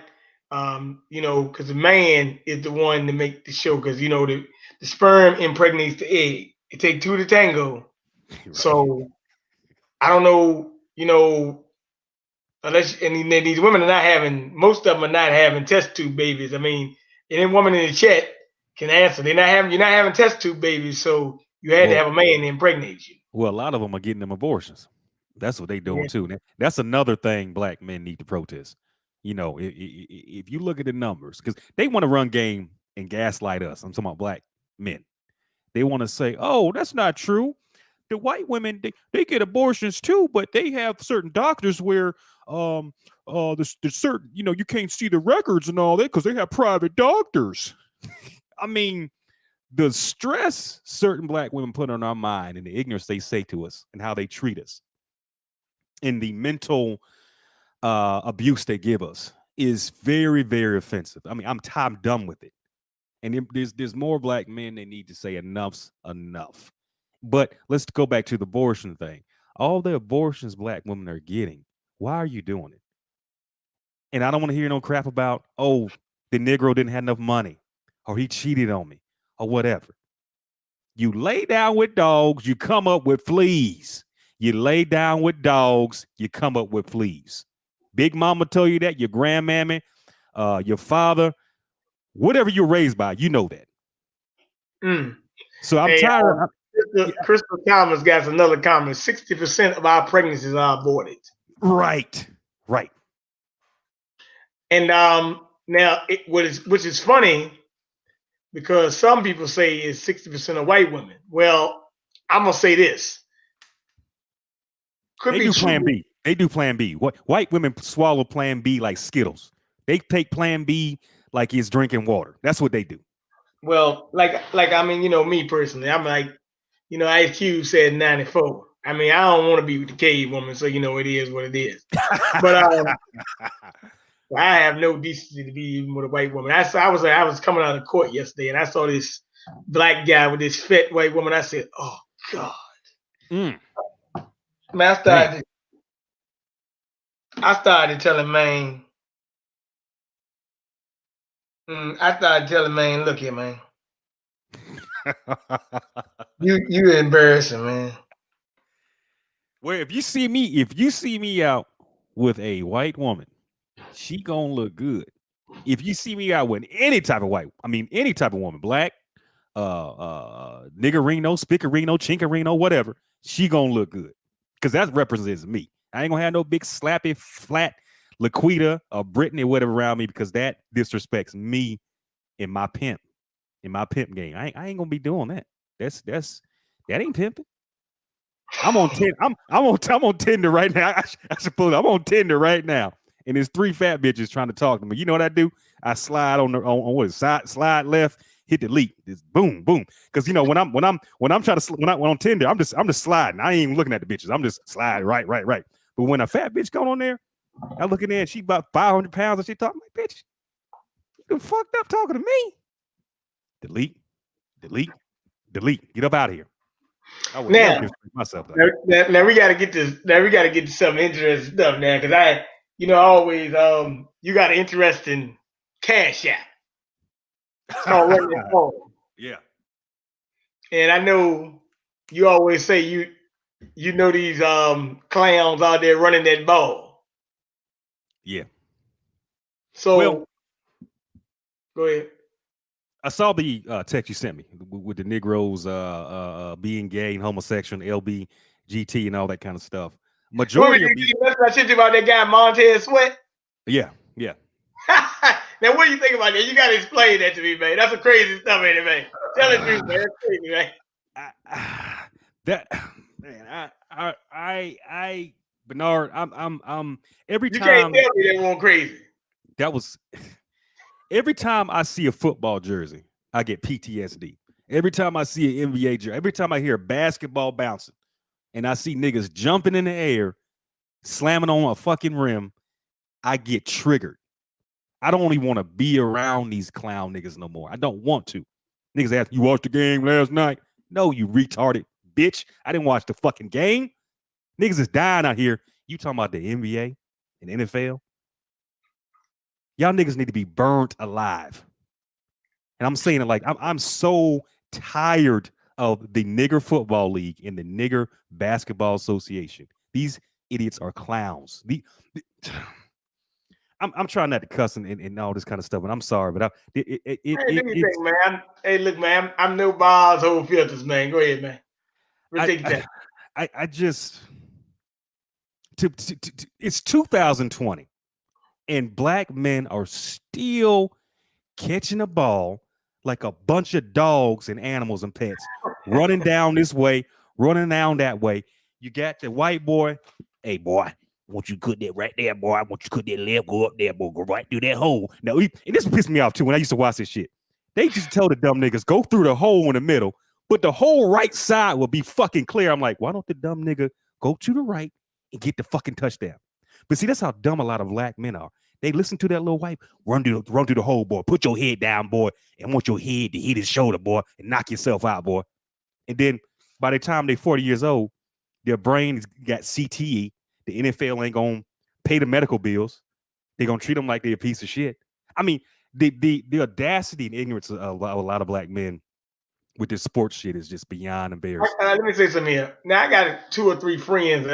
because the man is the one to make the show. Because the sperm impregnates the egg. It takes two to tango. Right. So I don't know, unless and these women are not having. Most of them are not having test tube babies. I mean, any woman in the chat can answer. They're not having. You're not having test tube babies, so you had to Well, have a man to impregnate you. well, a lot of them are getting them abortions. That's what they doing Yeah. too. That's another thing black men need to protest. If you look at the numbers, because they want to run game and gaslight us. I'm talking about black men. They want to say, "Oh, that's not true. The white women they get abortions too, but they have certain doctors where there's certain you can't see the records and all that because they have private doctors." I mean, the stress certain black women put on our mind and the ignorance they say to us and how they treat us and the mental abuse they give us is very, very offensive. I mean, I'm done with it. And there's more black men that need to say enough's enough. But let's go back to the abortion thing. All the abortions black women are getting, why are you doing it? And I don't want to hear no crap about, oh, the Negro didn't have enough money or he cheated on me or whatever. You lay down with dogs, you come up with fleas. You lay down with dogs, you come up with fleas. Big mama told you that, your grandmammy, your father, whatever you're raised by, you know that. Mm. So I'm Hey, tired of yeah, Crystal Thomas got another comment. 60% of our pregnancies are aborted. right, right. And now, which is funny because some people say it's 60% of white women. Well, I'm gonna say this could They be do Plan true. B. They do Plan B. What white women swallow Plan B like Skittles. They take Plan B like it's drinking water. That's what they do. Well, like I mean, me personally, I'm like, Ice Cube said 94. I mean, I don't want to be with the cave woman, so it is what it is. But I have no decency to be even with a white woman. I was coming out of court yesterday, and I saw this black guy with this fat white woman. I said, "Oh God!" Mm, Man, damn. I started telling man, look here, man, you embarrassing, man. Well, if you see me out with a white woman, she gonna look good. If you see me out with any type of any type of woman, black, niggerino, spickerino, chinkerino, whatever, she gonna look good because that represents me. I ain't gonna have no big slappy flat Laquita or Brittany or whatever around me because that disrespects me in my pimp game. I ain't gonna be doing that. That ain't pimping. I'm on ten. I'm on Tinder right now. I should pull it. I'm on Tinder right now, and there's three fat bitches trying to talk to me. You know what I do? I slide on what is slide left, hit delete. It's boom boom. Because when I'm trying to when I'm on Tinder, I'm just sliding. I ain't even looking at the bitches. I'm just sliding right. But when a fat bitch come on there, I look in there and she about 500 pounds and she talking like, bitch, you fucked up talking to me. Delete, delete, delete. Get up out of here. I would never Now, disrespect myself like now we got to get this. Now we got to get to some interesting stuff now, because always you got an interesting cash app. It's called Run That that. Phone, Yeah. and I know you always say you know these clowns out there running that ball. Yeah. Well, So go ahead. I saw the text you sent me with the Negroes being gay and homosexual, and LBGT, and all that kind of stuff. What Majority did of the you that's what I said about that guy Montez Sweat? yeah, yeah. Now, what do you think about that? You got to explain that to me, man. That's a crazy stuff, ain't it, man? Tell it to me, man. That's crazy, man. That man, I Bernard, I'm every You can't time tell me they went crazy. that was every time I see a football jersey, I get PTSD. Every time I see an NBA jersey, every time I hear basketball bouncing, and I see niggas jumping in the air, slamming on a fucking rim, I get triggered. I don't even want to be around these clown niggas no more. I don't want to. Niggas ask, you watched the game last night? No, you retarded bitch. I didn't watch the fucking game. Niggas is dying out here. You talking about the NBA and NFL? Y'all niggas need to be burnt alive. And I'm saying it like I'm so tired of the nigger football league and the nigger basketball association. These idiots are clowns. I'm trying not to cuss and all this kind of stuff, and I'm sorry, but Hey, do you think, man? Hey, look, man. I'm no bars, whole filters, man. Go ahead, man. I, Take that. I just it's 2020, and black men are still catching a ball like a bunch of dogs and animals and pets, running down this way, running down that way. You got the white boy, hey boy, I want you to cut that right there, boy. I want you to cut that left, go up there, boy, go right through that hole. Now, and this pissed me off too when I used to watch this shit. They just tell the dumb niggas, go through the hole in the middle, but the whole right side will be fucking clear. I'm like, why don't the dumb nigga go to the right and get the fucking touchdown? But see, that's how dumb a lot of black men are. They listen to that little white, run through the hole, boy. Put your head down, boy, and want your head to hit his shoulder, boy, and knock yourself out, boy. And then by the time they're 40 years old, their brain's got CTE. The NFL ain't gonna pay the medical bills. They're gonna treat them like they're a piece of shit. I mean, the audacity and ignorance of a lot of black men with this sports shit is just beyond embarrassing. Let me say something here. Now, I got 2 or 3 friends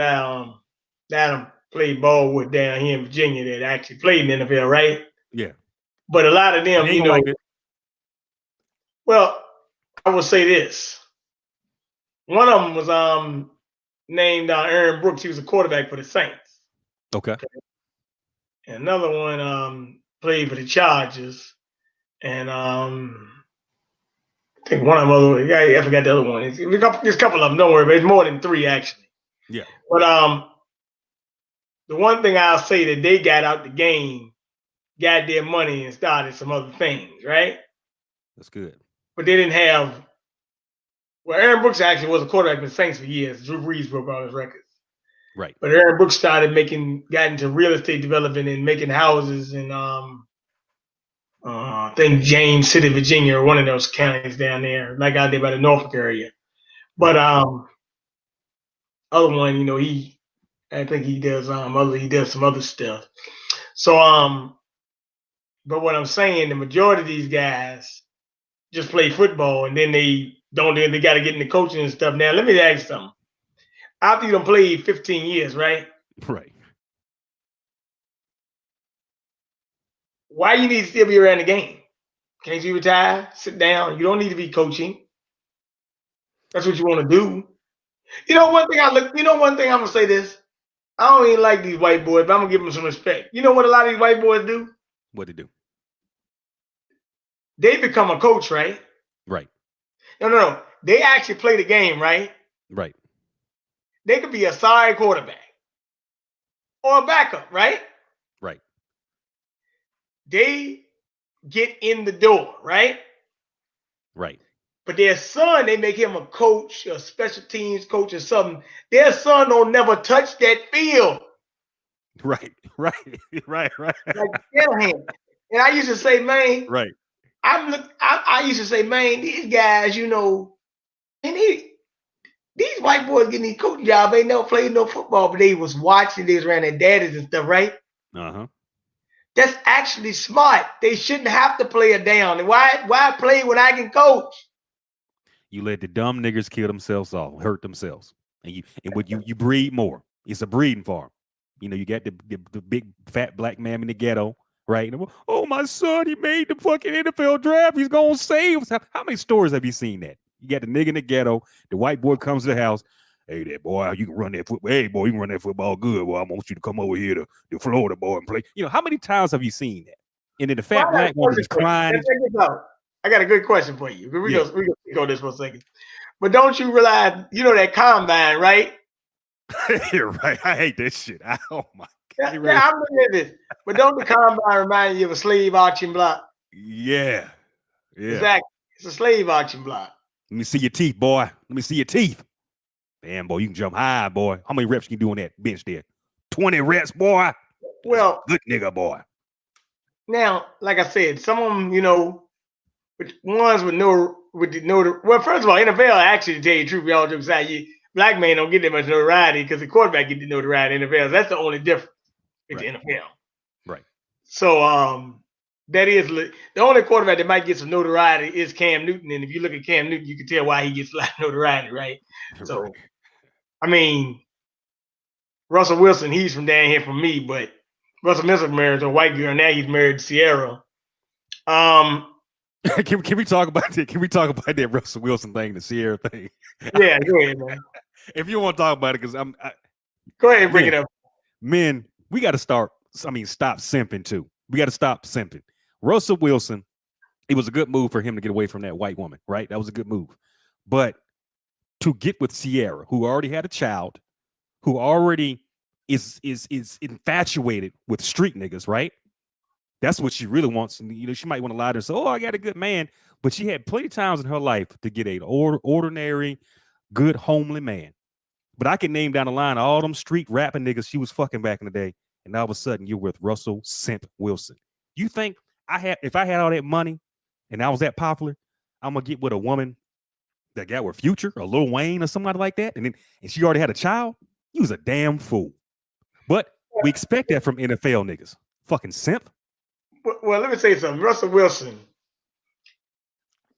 that played ball with down here in Virginia that actually played in the NFL, right? Yeah. But a lot of them, They ain't gonna like it. Well, I will say this. One of them was named Aaron Brooks. He was a quarterback for the Saints. Okay. And another one played for the Chargers. And I think one of them, I forgot the other one. There's a couple of them, don't worry, but it's more than 3 actually. Yeah. But the one thing I'll say that they got out the game, got their money and started some other things, right? That's good. But they didn't have. Well, Aaron Brooks actually was a quarterback for the Saints for years. Drew Brees broke all his records. Right. But Aaron Brooks got into real estate development and making houses in I think James City, Virginia, or one of those counties down there, like out there by the Norfolk area. But other one, I think he does some other stuff. So but what I'm saying, the majority of these guys just play football and then they got to get into coaching and stuff. Now, let me ask you something. After you done played 15 years, right? Right. Why you need to still be around the game? Can't you retire? Sit down. You don't need to be coaching. That's what you want to do. One thing I'm gonna say this. I don't even like these white boys, but I'm gonna give them some respect. You know what a lot of these white boys do? What they do? They become a coach, right? Right. No. They actually play the game, right? Right. They could be a side quarterback or a backup, right? Right. They get in the door, right? Right. But their son, they make him a coach, a special teams coach or something. Their son don't never touch that field. Right. Right. Right. Right. Like and I used to say, man, Right. I used to say, man, these guys, and these white boys getting these coaching jobs, ain't never played no football, but they was watching, they was around their daddies and stuff, right? Uh-huh. That's actually smart. They shouldn't have to play it down. And why play when I can coach? You let the dumb niggers kill themselves off, hurt themselves, and you breed more. It's a breeding farm. You got the big fat black man in the ghetto right? Oh, my son, he made the fucking NFL draft. He's gonna save us. How many stories have you seen that? You got the nigga in the ghetto. The white boy comes to the house. Hey, there, boy, you can run that football. Hey, boy, you can run that football good. Boy, I want you to come over here to Florida, boy, and play. How many times have you seen that? And then the Well, fat I got a black woman question is for you. crying. Check this out. I got a good question for you. Yeah, We go this for a second. But don't you realize, that combine, right? you're right. I hate this shit. Oh my god, Yeah, you ready? yeah, I'm looking at this. But don't the combine remind you of a slave auction block? Yeah, yeah. Exactly. It's a slave auction block. Let me see your teeth, boy. Let me see your teeth. Damn, boy, you can jump high, boy. How many reps can you do on that bench there? 20 reps, boy. That's a Well, good nigga, boy. now, like I said, some of them, with ones with no with the no. Well, first of all, NFL actually, to tell you the truth, we all jokes aside, black men don't get that much notoriety because the quarterback get the notoriety in the NFL. That's the only difference with the Right, NFL. right. So that is the only quarterback that might get some notoriety is Cam Newton. And if you look at Cam Newton, you can tell why he gets a lot of notoriety, right? Right. So I mean, Russell Wilson, he's from down here from me, but Russell Wilson married a white girl. Now he's married to Sierra. Um, Can we talk about that? Can we talk about that Russell Wilson thing, the Sierra thing? yeah, go ahead, man. If you want to talk about it, because Go ahead and bring it men, up. men, we got to start. I mean, stop simping too. We got to stop simping. Russell Wilson, it was a good move for him to get away from that white woman, right? That was a good move. But to get with Sierra, who already had a child, who already is infatuated with street niggas, right? That's what she really wants. And, she might want to lie to her. So, oh, I got a good man. But she had plenty of times in her life to get a ordinary, good, homely man. But I can name down the line all them street rapping niggas she was fucking back in the day. And all of a sudden, you're with Russell Simp Wilson. You think if I had all that money and I was that popular, I'm gonna get with a woman that got with Future or Lil Wayne or somebody like that, and she already had a child? You was a damn fool. But we expect that from NFL niggas. Fucking simp. Well, let me say something. Russell Wilson,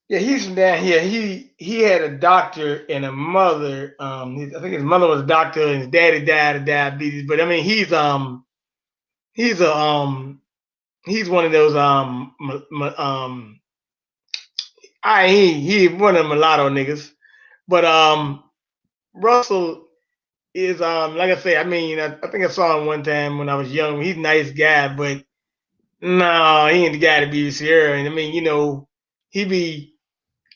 yeah, he's from down here. He had a doctor and a mother. I think his mother was a doctor and his daddy died of diabetes. But I mean, he's a he's one of those he one of the mulatto niggas. But Russell is like I say. I mean, I think I saw him one time when I was young. He's a nice guy, but no, he ain't the guy to be with Sierra. And I mean, he be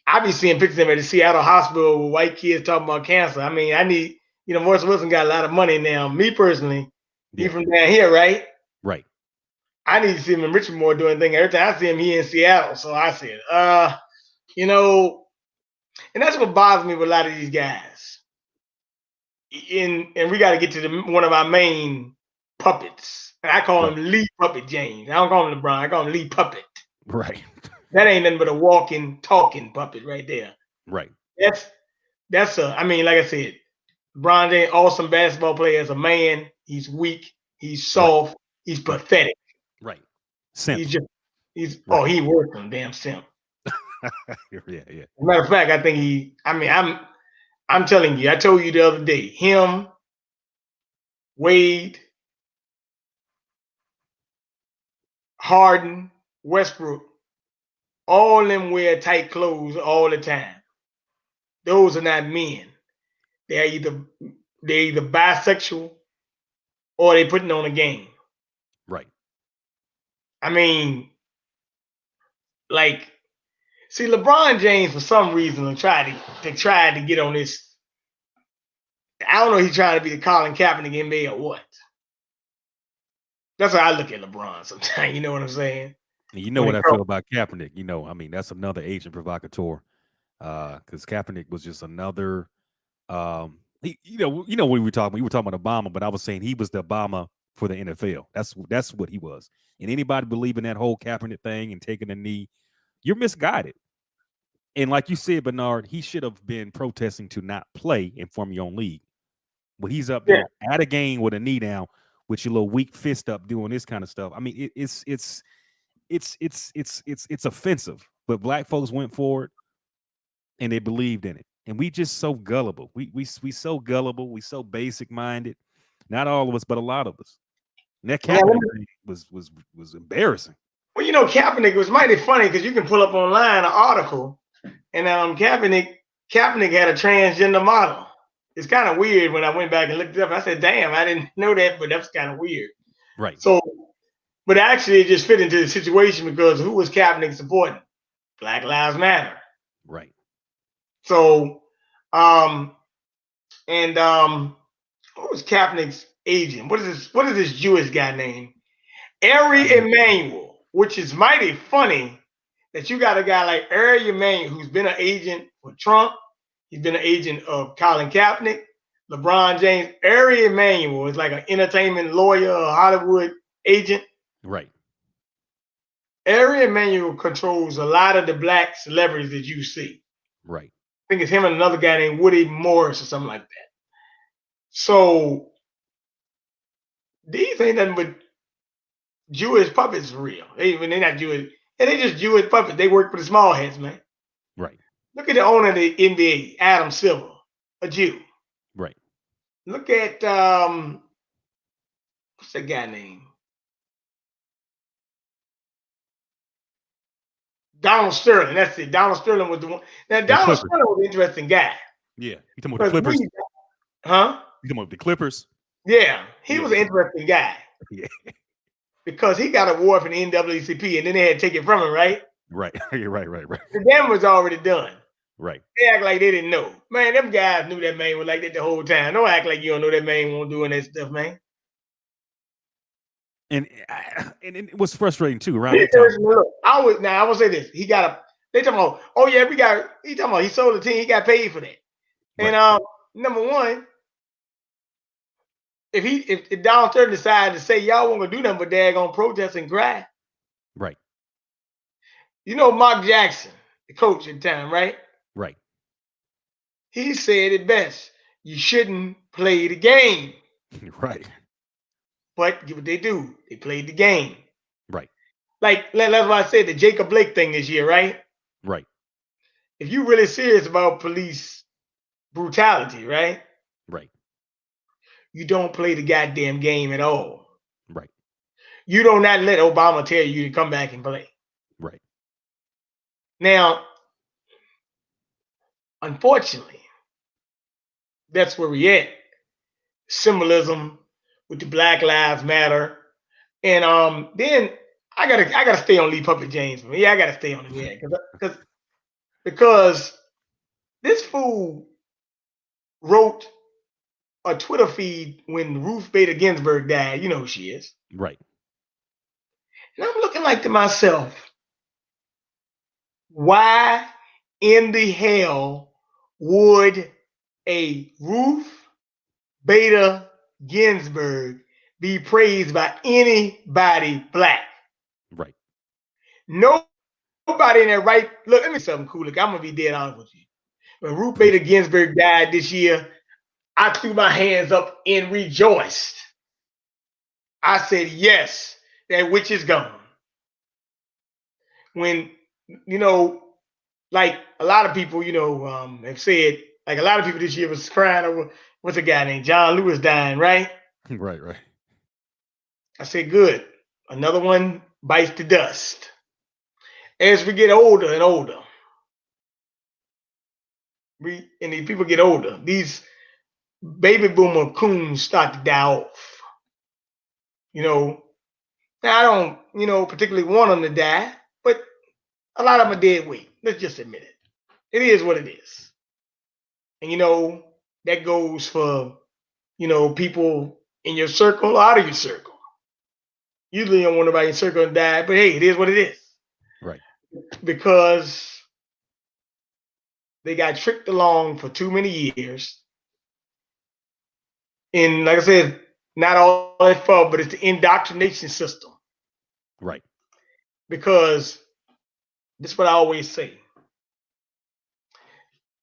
I be seeing pictures of him at the Seattle hospital with white kids talking about cancer. I mean, I need, Morris Wilson got a lot of money now. Me personally, he Yeah, from down here, right? right. I need to see him in Richmond more doing things. Every time I see him, he in Seattle. So I said, and that's what bothers me with a lot of these guys. And we got to get to one of our main puppets. And I call Right. him Lee Puppet James. I don't call him LeBron. I call him Lee Puppet. Right. That ain't nothing but a walking, talking puppet right there. Right. I mean, like I said, LeBron James, awesome basketball player as a man. He's weak. He's Right. soft. He's Right. pathetic. Right. Simp. He's just Right. he worse than damn simp. Yeah, yeah. Matter of fact, I think I'm telling you, I told you the other day, him, Wade, Harden, Westbrook, all them wear tight clothes all the time. Those are not men. They're either bisexual or they putting on a game. Right. I mean, like, see, LeBron James for some reason tried to get on this. I don't know. He's trying to be the Colin Kaepernick NBA or what. That's how I look at LeBron sometimes. You know what I'm saying? And you know When what it I comes, feel about Kaepernick. I mean, that's another agent provocateur. Because Kaepernick was just another. When we were talking about Obama, but I was saying he was the Obama for the NFL. That's what he was. And anybody believing that whole Kaepernick thing and taking a knee, you're misguided. And like you said, Bernard, he should have been protesting to not play and form your own league. But he's up yeah. there at a game with a knee down, with your little weak fist up, doing this kind of stuff. I mean, it's offensive. But black folks went for it and they believed in it. And we just so gullible. We so gullible. We so basic minded. Not all of us, but a lot of us. And that Yeah, Kaepernick thing was embarrassing. well, Kaepernick was mighty funny because you can pull up online an article, and Kaepernick had a transgender model. It's kind of weird when I went back and looked it up. I said, "Damn, I didn't know that," but that's kind of weird. Right. So, but actually, it just fit into the situation because who was Kaepernick supporting? Black Lives Matter. Right. So, and who was Kaepernick's agent? What is this Jewish guy named? Ari Emanuel, which is mighty funny that you got a guy like Ari Emanuel who's been an agent for Trump. He's been an agent of Colin Kaepernick, LeBron James. Ari Emanuel is like an entertainment lawyer, a Hollywood agent. Right. Ari Emanuel controls a lot of the black celebrities that you see. Right. I think it's him and another guy named Woody Morris or something like that. So these ain't nothing but Jewish puppets for real. They're not Jewish. And they just Jewish puppets. They work for the small heads, man. Right. Look at the owner of the NBA, Adam Silver, a Jew. Right. Look at what's that guy name? Donald Sterling. That's it. Donald Sterling was the one. Now Donald Sterling was an interesting guy. Yeah. You talking about the Clippers? Huh? You talking about the Clippers? Yeah. He was an interesting guy. Yeah. Because he got an award from the NAACP and then they had to take it from him, right? Right. right. The damn was already done. Right. They act like they didn't know. Man, them guys knew that man was like that the whole time. Don't act like you don't know that man won't doing that stuff, man. And it was frustrating too around that time. Look, I will say this. They talking about, oh yeah, he talking about he sold the team, he got paid for that. Right. And number one, if Donald Sterling decided to say y'all won't gonna do nothing but daggone protest and cry. Right. You know Mark Jackson, the coach at the time, right? Right. He said it best. You shouldn't play the game. Right. But what they do, they played the game. Right. Like that's why I said the Jacob Blake thing this year, right? Right. If you're really serious about police brutality, right? Right. You don't play the goddamn game at all. Right. You do not let Obama tell you to come back and play. Right. Now, unfortunately, that's where we at. Symbolism with the Black Lives Matter. And then I gotta stay on Lee Puppet James. Yeah, I gotta stay on him, yeah. Because this fool wrote a Twitter feed when Ruth Bader Ginsburg died. You know who she is. Right. And I'm looking like to myself, why in the hell would a Ruth Bader Ginsburg be praised by anybody black? Right. Nobody in there, right? Look, let me say something, Coolicc. I'm gonna be dead honest with you. When Ruth Bader Ginsburg died this year, I threw my hands up and rejoiced. I said, yes, that witch is gone. When, like a lot of people, have said, like a lot of people this year was crying over, what's a guy named John Lewis dying, right? Right. I said, good. Another one bites the dust. As we get older and older, and these people get older, these baby boomer coons start to die off. Now I don't, particularly want them to die, but a lot of them are dead weight. Let's just admit it. It is what it is. And that goes for, people in your circle or out of your circle. Usually you don't want nobody in your circle to die, but hey, it is what it is. Right. Because they got tricked along for too many years. And like I said, not all that fault, but it's the indoctrination system. Right. Because this is what I always say.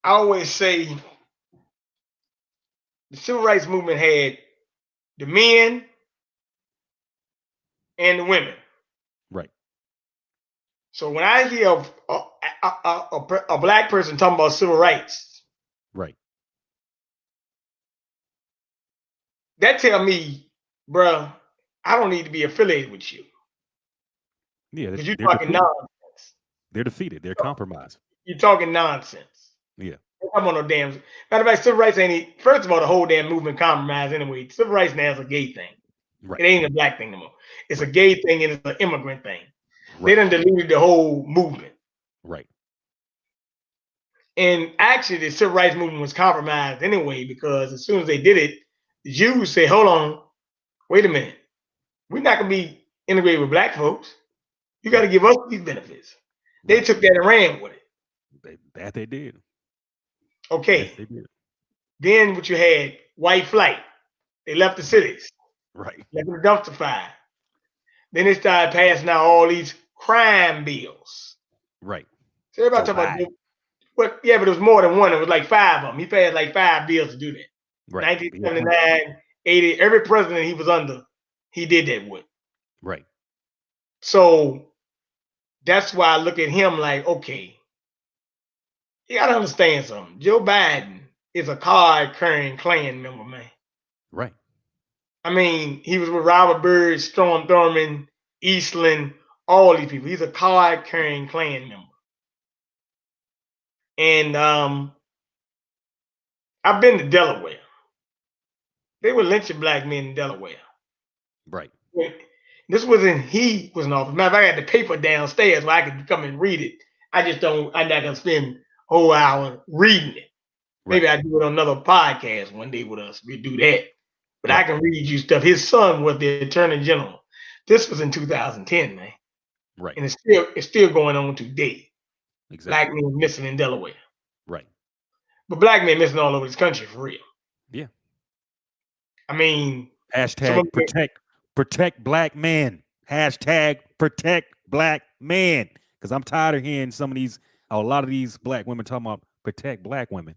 I always say the civil rights movement had the men and the women. Right. So when I hear a black person talking about civil rights, right, that tell me, bruh, I don't need to be affiliated with you Yeah, because you're they're talking defeated. nonsense. They're defeated. They're compromised. You're talking nonsense. Yeah. Come on, no damn. Matter of fact, civil rights ain't. First of all, the whole damn movement compromised anyway. Civil rights now is a gay thing. It Right. ain't a black thing no more. It's a Right. gay thing and it's an immigrant thing. They Right. done diluted the whole movement. Right. And actually, the civil rights movement was compromised anyway because as soon as they did it, the Jews said, "Hold on, wait a minute. We're not gonna be integrated with black folks. You got to Right. give us these benefits." They Right. took that and ran with it. They did. Yes, Okay. they did. Then what you had, white flight. They left the cities, Right. left the dumpster fire. Then they started passing out all these crime bills. Right. So everybody For talking why? about, but yeah, but it was more than one. It was like five of them. He passed like five bills to do that. Right. He approved. 1979, 80, every president he was under, he did that with. Right. So that's why I look at him like, okay, you gotta understand something. Joe Biden is a card carrying Klan member, man. Right. I mean, he was with Robert Byrd, Storm Thurmond, Eastland, all these people. He's a card carrying Klan member. And I've been to Delaware. They were lynching black men in Delaware. Right. This was he was in office. Matter of fact, I had the paper downstairs where I could come and read it. I'm not gonna spend a whole hour reading it. Maybe Right. I do it on another podcast one day with us. We do that. But I Right. can read you stuff. His son was the attorney general. This was in 2010, man. Right. And it's still going on today. Black Exactly. men missing in Delaware. Right. But black men missing all over this country for real. Yeah. I mean, some of Hashtag them, protect black men. Hashtag protect black men. Because I'm tired of hearing a lot of these black women talking about protect black women.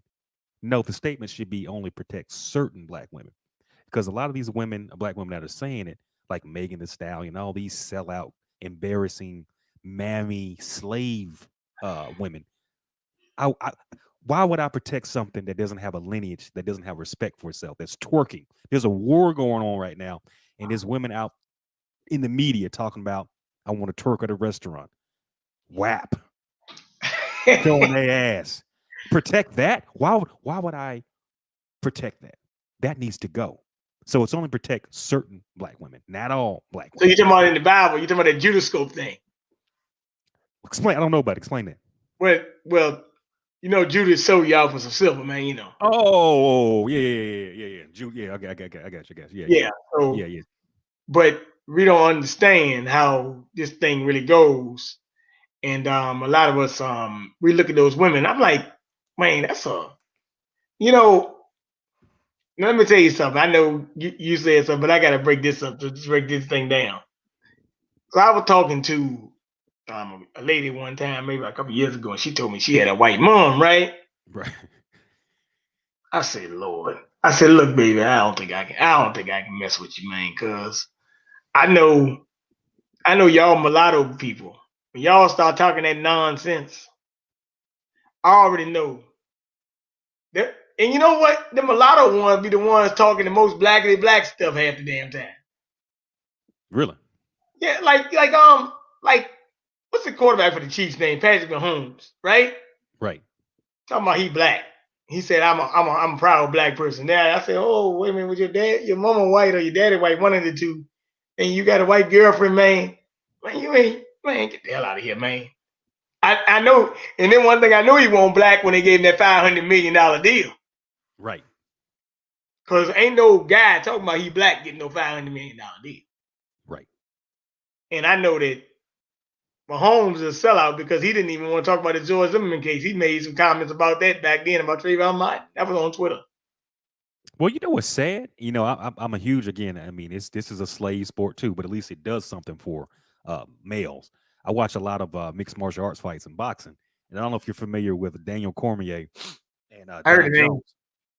No, the statement should be only protect certain black women. Because a lot of these women, black women that are saying it, like Megan Thee Stallion, all these sellout, embarrassing, mammy slave women. I why would I protect something that doesn't have a lineage, that doesn't have respect for itself, that's twerking? There's a war going on right now, and there's women out in the media talking about, I want to twerk at a restaurant. WAP, showing their ass. Protect that? Why would I protect that? That needs to go. So it's only protect certain black women, not all black so women. you're talking about in the Bible, you're talking about that Judascope thing. Explain. I don't know about it. Explain that. Well, Judas sold y'all for some silver, man, Oh, yeah. Yeah, I got you. Yeah, Yeah. yeah, So, yeah. but we don't understand how this thing really goes. And a lot of us, we look at those women. I'm like, man, you know, let me tell you something. I know you said something, but I got to break this up to just break this thing down. So I was talking to a lady one time, maybe a couple years ago, and she told me she had a white mom, right? Right. I said, Lord. I said, look, baby, I don't think I can mess with you, man, because I know y'all mulatto people. When y'all start talking that nonsense, I already know. And you know what? The mulatto ones be the ones talking the most blackity black stuff half the damn time. Really? Yeah, like what's the quarterback for the Chiefs name? Patrick Mahomes, right? Right. Talking about he black. He said, I'm a proud black person. Now I said, oh, wait a minute, was your mama white or your daddy white, one of the two, and you got a white girlfriend, man. Man, get the hell out of here, man. I know, and then one thing I knew he won't black when they gave him that $500 million deal. Right. Cause ain't no guy talking about he black getting no $500 million deal. Right. And I know that Mahomes is a sellout because he didn't even want to talk about the George Zimmerman case. He made some comments about that back then about Trayvon Martin. That was on Twitter. Well, you know what's sad? I'm a huge, again. I mean, this is a slave sport too, but at least it does something for males. I watch a lot of mixed martial arts fights and boxing, and I don't know if you're familiar with Daniel Cormier and I heard John the name. Jones.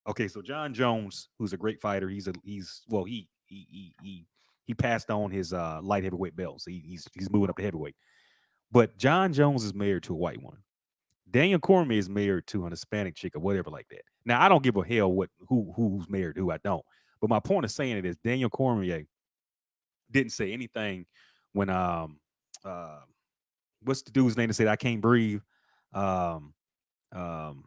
Okay, so John Jones, who's a great fighter, he's well, he passed on his light heavyweight belt, so he's moving up to heavyweight. But John Jones is married to a white woman. Daniel Cormier is married to an Hispanic chick or whatever like that. Now I don't give a hell who's married, who I don't. But my point of saying it is Daniel Cormier didn't say anything when uh what's the dude's name that said I can't breathe? Um um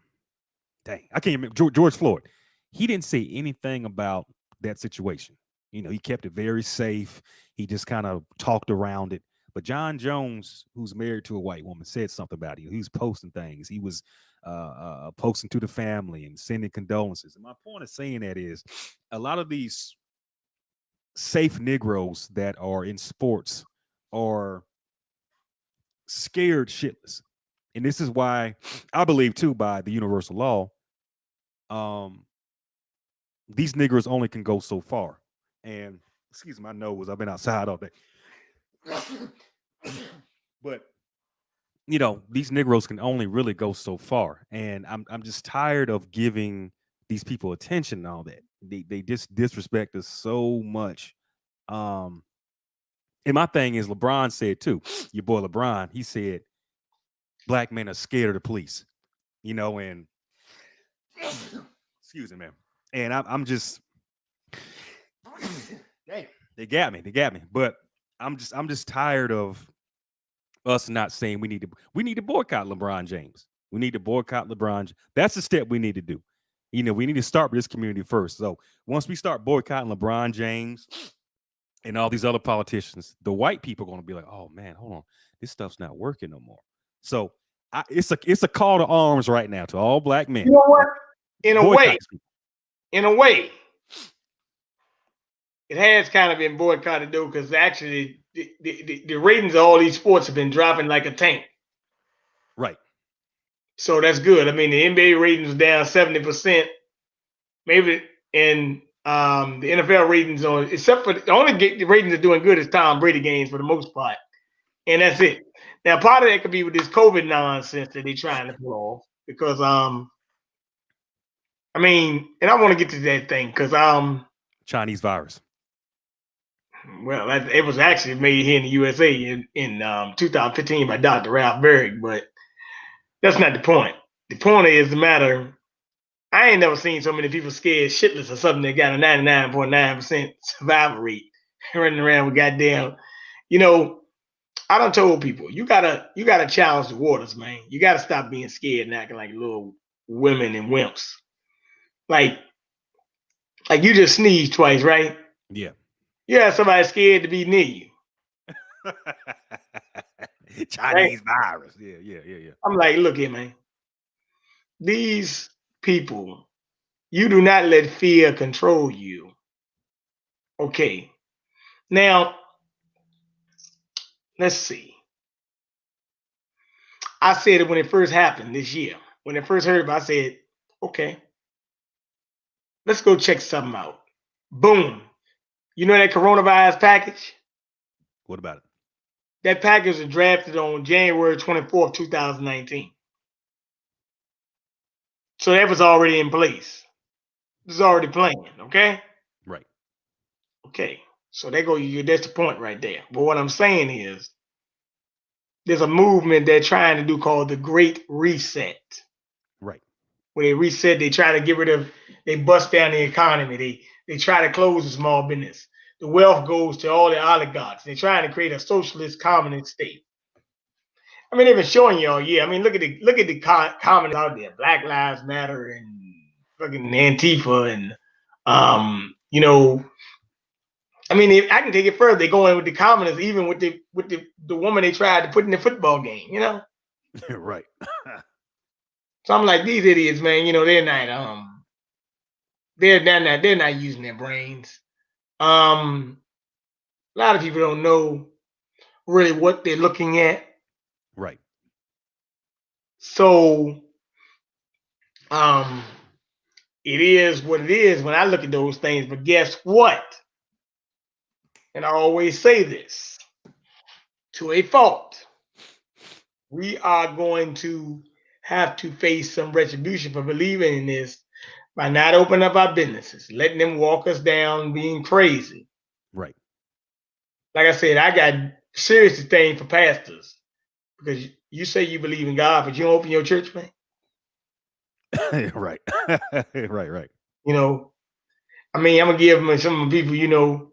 dang, I can't remember George Floyd. He didn't say anything about that situation. He kept it very safe. He just kind of talked around it. But John Jones, who's married to a white woman, said something about it. He was posting things. He was posting to the family and sending condolences. And my point of saying that is a lot of these safe Negroes that are in sports are scared shitless. And this is why I believe too by the universal law, um, these niggers only can go so far. And excuse my nose, I've been outside all day. But these Negroes can only really go so far. And I'm just tired of giving these people attention and all that. They just disrespect us so much. Um, and my thing is LeBron said too, your boy LeBron, he said black men are scared of the police, and excuse me, man. And I'm just damn, they got me. But I'm just tired of us not saying we need to boycott LeBron James. We need to boycott LeBron. That's the step we need to do. We need to start with this community first. So once we start boycotting LeBron James and all these other politicians, the white people are going to be like, "Oh man, hold on, this stuff's not working no more." So it's a call to arms right now to all black men. You know what? In a way, Boycott these people. in a way, it has kind of been boycotted though, because actually the ratings of all these sports have been dropping like a tank. Right. So that's good. I mean, the NBA ratings are down 70%, maybe, and the NFL ratings on, except for the only the ratings are doing good is Tom Brady games for the most part, and that's it. Now, part of that could be with this COVID nonsense that they're trying to pull off, because I mean, and I want to get to that thing because Chinese virus. well, it was actually made here in the USA in 2015 by Dr. Ralph Berg, but that's not the point. The point is the matter. I ain't never seen so many people scared shitless of something that got a 99.9% survival rate running around with goddamn, you know. I done told people you gotta challenge the waters, man. You gotta stop being scared and acting like little women and wimps. Like you just sneezed twice, right? Yeah. You have somebody scared to be near you, right? Chinese virus. Yeah. I'm like, look here, man. These people, you do not let fear control you. Okay. Now, let's see. I said it when it first happened this year. When I first heard about it, I said, okay, let's go check something out. Boom. You know that coronavirus package? What about it? That package was drafted on January 24th, 2019. So that was already in place. It was already planned, okay? Right. Okay. So there go you. That's the point right there. But what I'm saying is there's a movement they're trying to do called the Great Reset. Right. When they reset, they try to get rid of, they bust down the economy. They try to close the small business. The wealth goes to all the oligarchs. They're trying to create a socialist communist state. I mean, they've been showing y'all, yeah. I mean, look at the communists out there, Black Lives Matter and fucking Antifa and you know, I mean, I can take it further. They go in with the communists, even with the woman they tried to put in the football game, you know. Right. So I'm like, these idiots, man. You know, they're not using their brains. A lot of people don't know really what they're looking at. Right. So um, it is what it is when I look at those things. But guess what? And I always say this to a fault. We are going to have to face some retribution for believing in this by not opening up our businesses, letting them walk us down, being crazy. Right. Like I said, I got serious disdain for pastors because you say you believe in God, but you don't open your church, man. Right. Right. You know, I mean, I'm gonna give them some people, you know.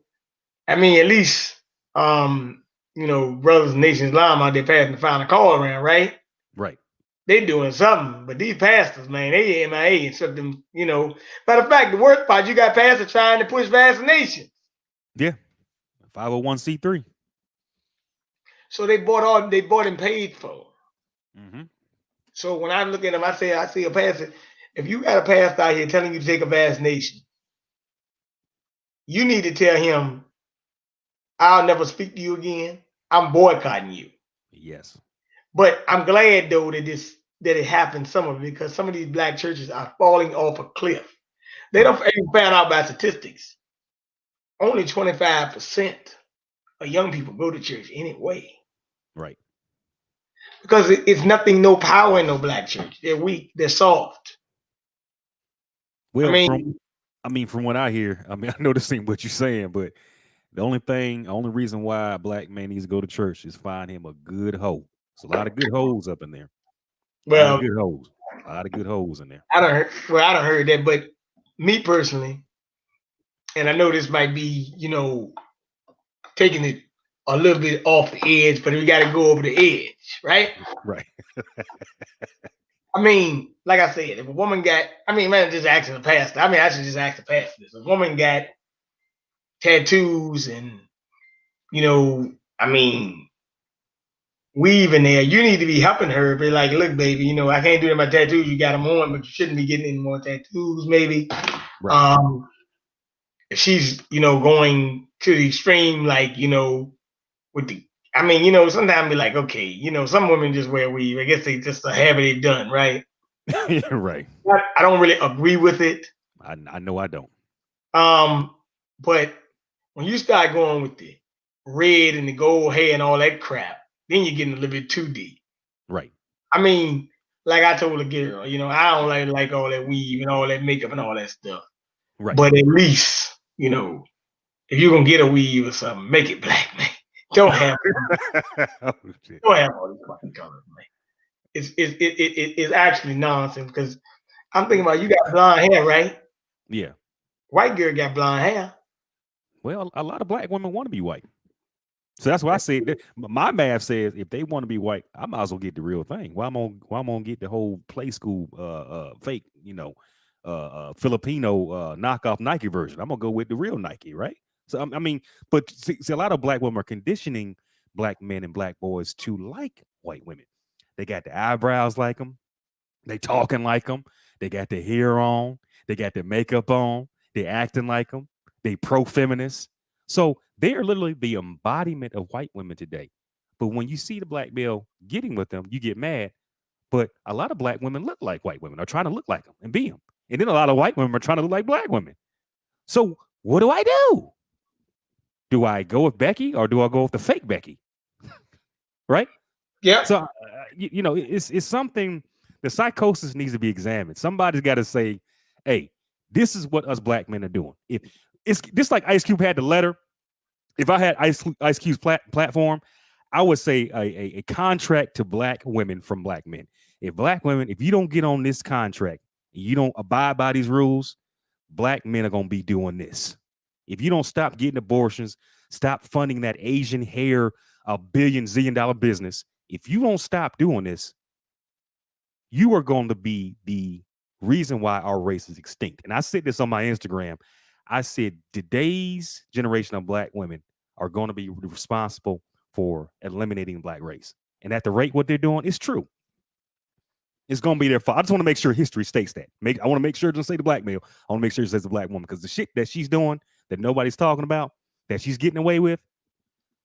I mean, at least um, brothers and Nation Islam out there passing the final call around, right? Right. They doing something, but these pastors, man, they MIA and stuff. Them, Matter of fact, the worst part, you got pastors trying to push vaccination. Yeah. 501c3. So they bought and paid for. Mm-hmm. So when I look at them, I see a pastor. If you got a pastor out here telling you to take a vaccination, you need to tell him, I'll never speak to you again. I'm boycotting you. Yes. But I'm glad though that it happened some of it because some of these black churches are falling off a cliff. They Right. don't even found out by statistics. Only 25% of young people go to church anyway. Right. Because it's nothing, no power in no black church. They're weak, they're soft. I Well, mean, from what I hear, I know this ain't what you're saying, but only reason why a black man needs to go to church is find him a good hoe. There's a lot of good hoes up in there. A lot of well, good hoes. A lot of good hoes in there. I don't heard that, but me personally, and I know this might be, taking it a little bit off the edge, but we got to go over the edge, right? Right. I mean, like I said, if a woman got, man, just asking the pastor. I should just ask the pastor this. If a woman got tattoos and, you know, I mean, weave in there, you need to be helping her. Be like, look, baby, I can't do that. My tattoos, you got them on, but you shouldn't be getting any more tattoos, maybe. Right. If she's, going to the extreme, like, with the, sometimes be like, okay, some women just wear weave. I guess they just have it done, right? Right. I don't really agree with it. I know I don't. But when you start going with the red and the gold hair and all that crap, then you're getting a little bit too deep. Right. I mean, like I told a girl, I don't like all that weave and all that makeup and all that stuff. Right. But at least, if you're gonna get a weave or something, make it black, man. Don't have Oh, shit. don't have all these fucking colors, man. It's actually nonsense because I'm thinking about you got blonde hair, right? Yeah. White girl got blonde hair. Well, a lot of black women want to be white. So that's why I said my math says if they want to be white, I might as well get the real thing. Why I'm gonna get the whole play school fake, Filipino knockoff Nike version. I'm gonna go with the real Nike, right? So but see, a lot of black women are conditioning black men and black boys to like white women. They got the eyebrows like them, they talking like them, they got their hair on, they got their makeup on, they acting like them, they pro feminist. So they are literally the embodiment of white women today. But when you see the black male getting with them, you get mad. But a lot of black women look like white women, are trying to look like them and be them. And then a lot of white women are trying to look like black women. So what do I do? Do I go with Becky or do I go with the fake Becky? Right? Yep. So it's something. The psychosis needs to be examined. Somebody's got to say, "Hey, this is what us black men are doing." If it's just like Ice Cube had the letter, if I had Ice Cube's platform, I would say a contract to black women from black men. If black women, if you don't get on this contract, you don't abide by these rules, black men are gonna be doing this. If you don't stop getting abortions, stop funding that Asian hair a billion zillion dollar business. If you don't stop doing this, you are going to be the reason why our race is extinct. And I said this on my Instagram. I said today's generation of black women are going to be responsible for eliminating the black race. And at the rate what they're doing is true. It's going to be their fault. I just want to make sure history states that. I want to make sure it doesn't say the black male. I want to make sure it says the black woman because the shit that she's doing that nobody's talking about, that she's getting away with,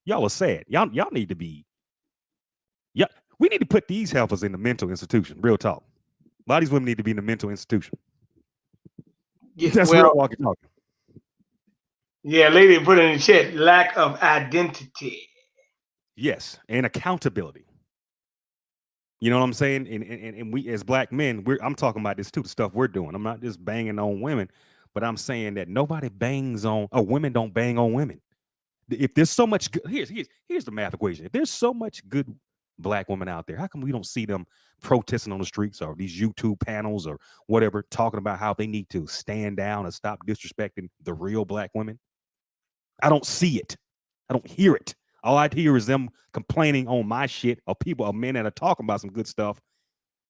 y'all are sad. Y'all need to be. Yeah, we need to put these helpers in the mental institution. Real talk. A lot of these women need to be in the mental institution. Yeah, That's well, real walking talking. yeah, lady put in the chat, lack of identity. Yes, and accountability. You know what I'm saying? And we as black men, I'm talking about this too, the stuff we're doing. I'm not just banging on women, but I'm saying that nobody bangs on, women don't bang on women. If there's so much good, here's the math equation. If there's so much good black women out there, how come we don't see them protesting on the streets or these YouTube panels or whatever, talking about how they need to stand down and stop disrespecting the real black women? I don't see it. I don't hear it. All I hear is them complaining on my shit, or people, or men that are talking about some good stuff,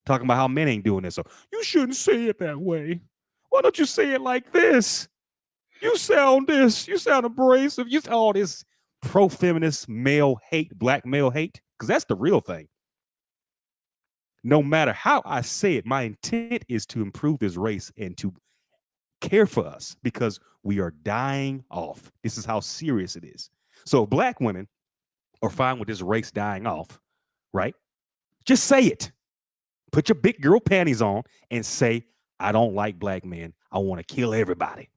talking about how men ain't doing this. So you shouldn't say it that way. Why don't you say it like this? You sound this. You sound abrasive. You all this pro-feminist male hate, black male hate, because that's the real thing. No matter how I say it, my intent is to improve this race and to care for us because we are dying off. This is how serious it is. So black women are fine with this race dying off, right? Just say it. Put your big girl panties on and say, I don't like black men. I want to kill everybody.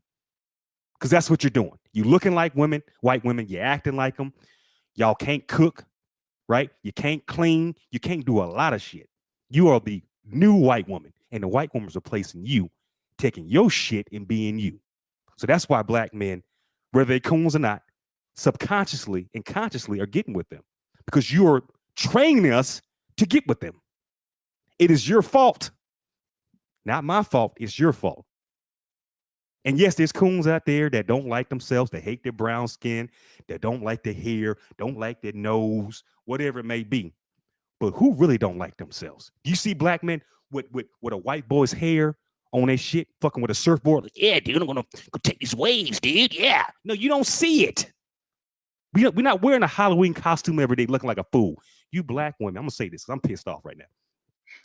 Because that's what you're doing. You looking like women, white women, you're acting like them. Y'all can't cook, right? You can't clean. You can't do a lot of shit. You are the new white woman, and the white woman's replacing you, taking your shit and being you. So that's why black men, whether they coons or not, subconsciously and consciously are getting with them because you're training us to get with them. It is your fault, not my fault. It's your fault. And yes, there's coons out there that don't like themselves, that hate their brown skin, that don't like their hair, don't like their nose, whatever it may be. But who really don't like themselves? You see black men with a white boy's hair on their shit, fucking with a surfboard. Like, yeah, dude, I'm gonna go take these waves, dude. Yeah. No, you don't see it. We're not wearing a Halloween costume every day looking like a fool. You black women, I'm gonna say this because I'm pissed off right now.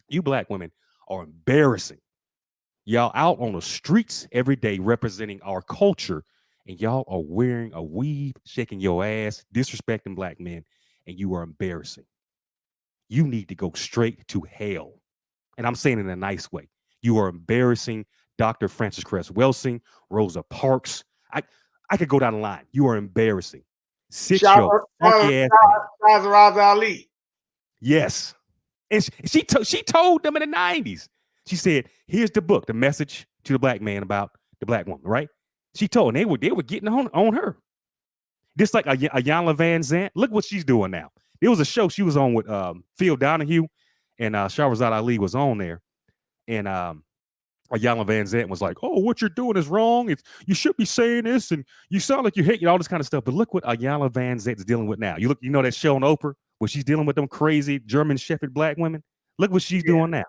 You black women are embarrassing. Y'all out on the streets every day representing our culture, and y'all are wearing a weave, shaking your ass, disrespecting black men, and you are embarrassing. You need to go straight to hell. And I'm saying it in a nice way. You are embarrassing Dr. Francis Cress Welsing, Rosa Parks. I could go down the line. You are embarrassing. Sit your funky ass down. Ali. Yes. And she told them in the 90s. She said, here's the book, the message to the black man about the black woman, right? She told, and they were getting on her. Just like Ayanna Van Zant. Look what she's doing now. There was a show she was on with Phil Donahue, and Shahrazad Ali was on there. And Ayanna Van Zant was like, oh, what you're doing is wrong. You should be saying this, and you sound like you hate all this kind of stuff. But look what Ayanna Van Zant is dealing with now. You know that show on Oprah where she's dealing with them crazy German Shepherd black women? Look what she's doing now.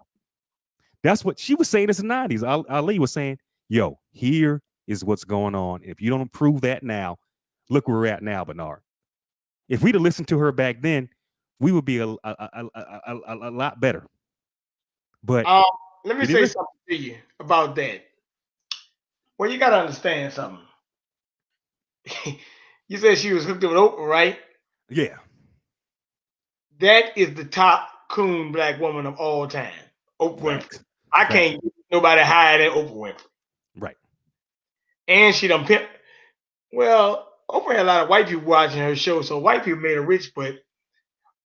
That's what she was saying in the 90s. Ali was saying, yo, here is what's going on. If you don't improve that now, look where we're at now, Bernard. If we'd have listened to her back then, we would be a lot better. But let me say something to you about that. Well, you got to understand something. You said she was hooked up with Oprah, right? Yeah. That is the top coon black woman of all time, Oprah Winfrey. I can't get nobody higher than Oprah Winfrey. Right. And she done pimp. Well, Oprah had a lot of white people watching her show, so white people made her rich, but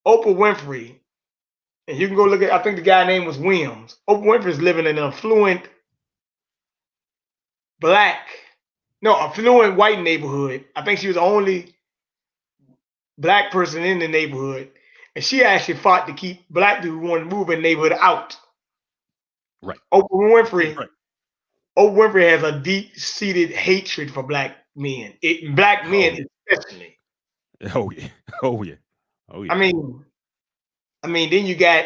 Oprah Winfrey, and you can go look at, I think the guy name was Williams. Oprah Winfrey's living in an affluent white neighborhood. I think she was the only black person in the neighborhood. And she actually fought to keep black people who wanted to move in the neighborhood out. Right. Oprah Winfrey has a deep-seated hatred for black men. Men especially. Oh yeah. Oh yeah. Oh yeah. I mean, then you got,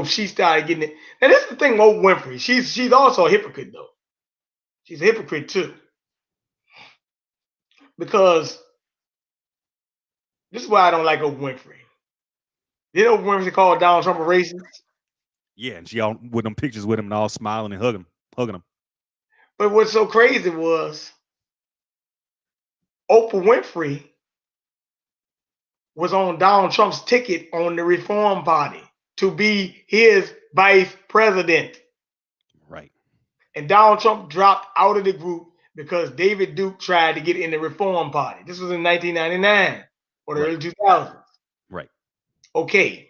she started getting it. Now this is the thing with Oprah Winfrey. She's also a hypocrite though. She's a hypocrite too. Because this is why I don't like Oprah Winfrey. Did Oprah Winfrey call Donald Trump a racist? Yeah, and she all with them pictures with him and all smiling and hugging him. But what's so crazy was Oprah Winfrey was on Donald Trump's ticket on the Reform Party to be his vice president. Right. And Donald Trump dropped out of the group because David Duke tried to get in the Reform Party. This was in 1999 or the early 2000s. Right. Okay.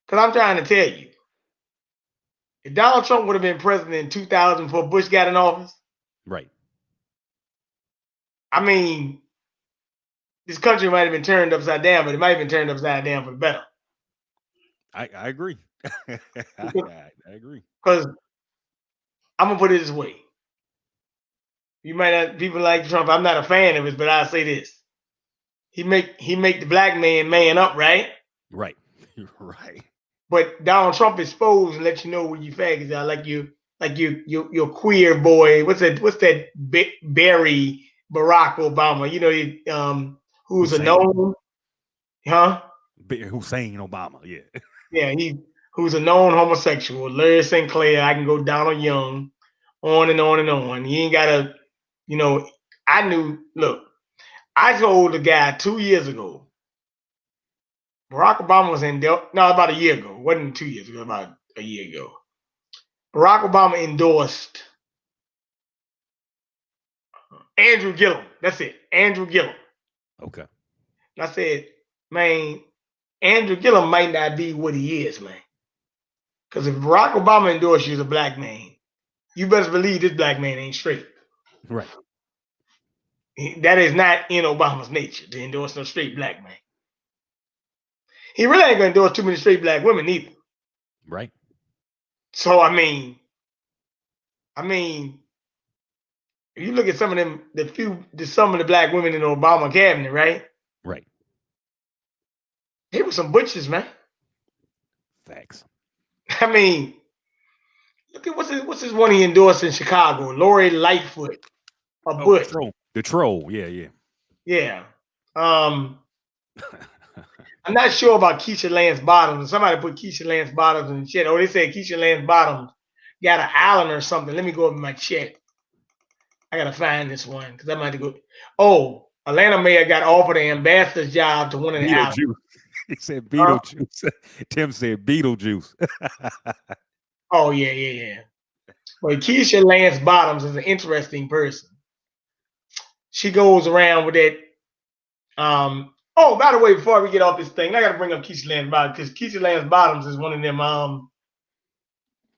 Because I'm trying to tell you, if Donald Trump would have been president in 2000 before Bush got in office, right. I mean, this country might have been turned upside down, but it might have been turned upside down for the better. I agree. I agree. Because I'm going to put it this way. You might not people like Trump. I'm not a fan of it, but I'll say this: he make the black man up, right? Right. Right. But Donald Trump exposed and let you know where you faggots are, like your queer boy. What's that Barry Barack Obama? Who's a Hussein. known, huh? Hussein Obama. Yeah. Yeah, who's a known homosexual. Larry St. Clair. I can go Donald Young, on and on and on. He ain't gotta, you know. I knew. Look, I told the guy 2 years ago. Barack Obama was no, about a year ago. It wasn't 2 years ago. About a year ago. Barack Obama endorsed Andrew Gillum. That's it. Andrew Gillum. Okay. And I said, man, Andrew Gillum might not be what he is, man. Because if Barack Obama endorsed you as a black man, you best believe this black man ain't straight. Right. That is not in Obama's nature to endorse no straight black man. He really ain't gonna endorse too many straight black women either. Right. So I mean, if you look at some of them, some of the black women in the Obama cabinet, right? Right. They were some butches, man. Facts. I mean, look at what's his one he endorsed in Chicago, Lori Lightfoot, a Oh, butch. the troll. Yeah. Yeah. Yeah. Um, I'm not sure about Keisha Lance Bottoms. Somebody put Keisha Lance Bottoms in the chat. Oh, they said Keisha Lance Bottoms got an island or something. Let me go over my chat. I gotta find this one because I might have to go. Oh, Atlanta mayor got offered an ambassador's job to one of the islands. Beetlejuice. He said Huh? Beetlejuice. Tim said Beetlejuice. Oh yeah. But Keisha Lance Bottoms is an interesting person. She goes around with that. Oh, by the way, before we get off this thing, I gotta bring up Keisha Lance Bottoms because Keisha Lance Bottoms is one of them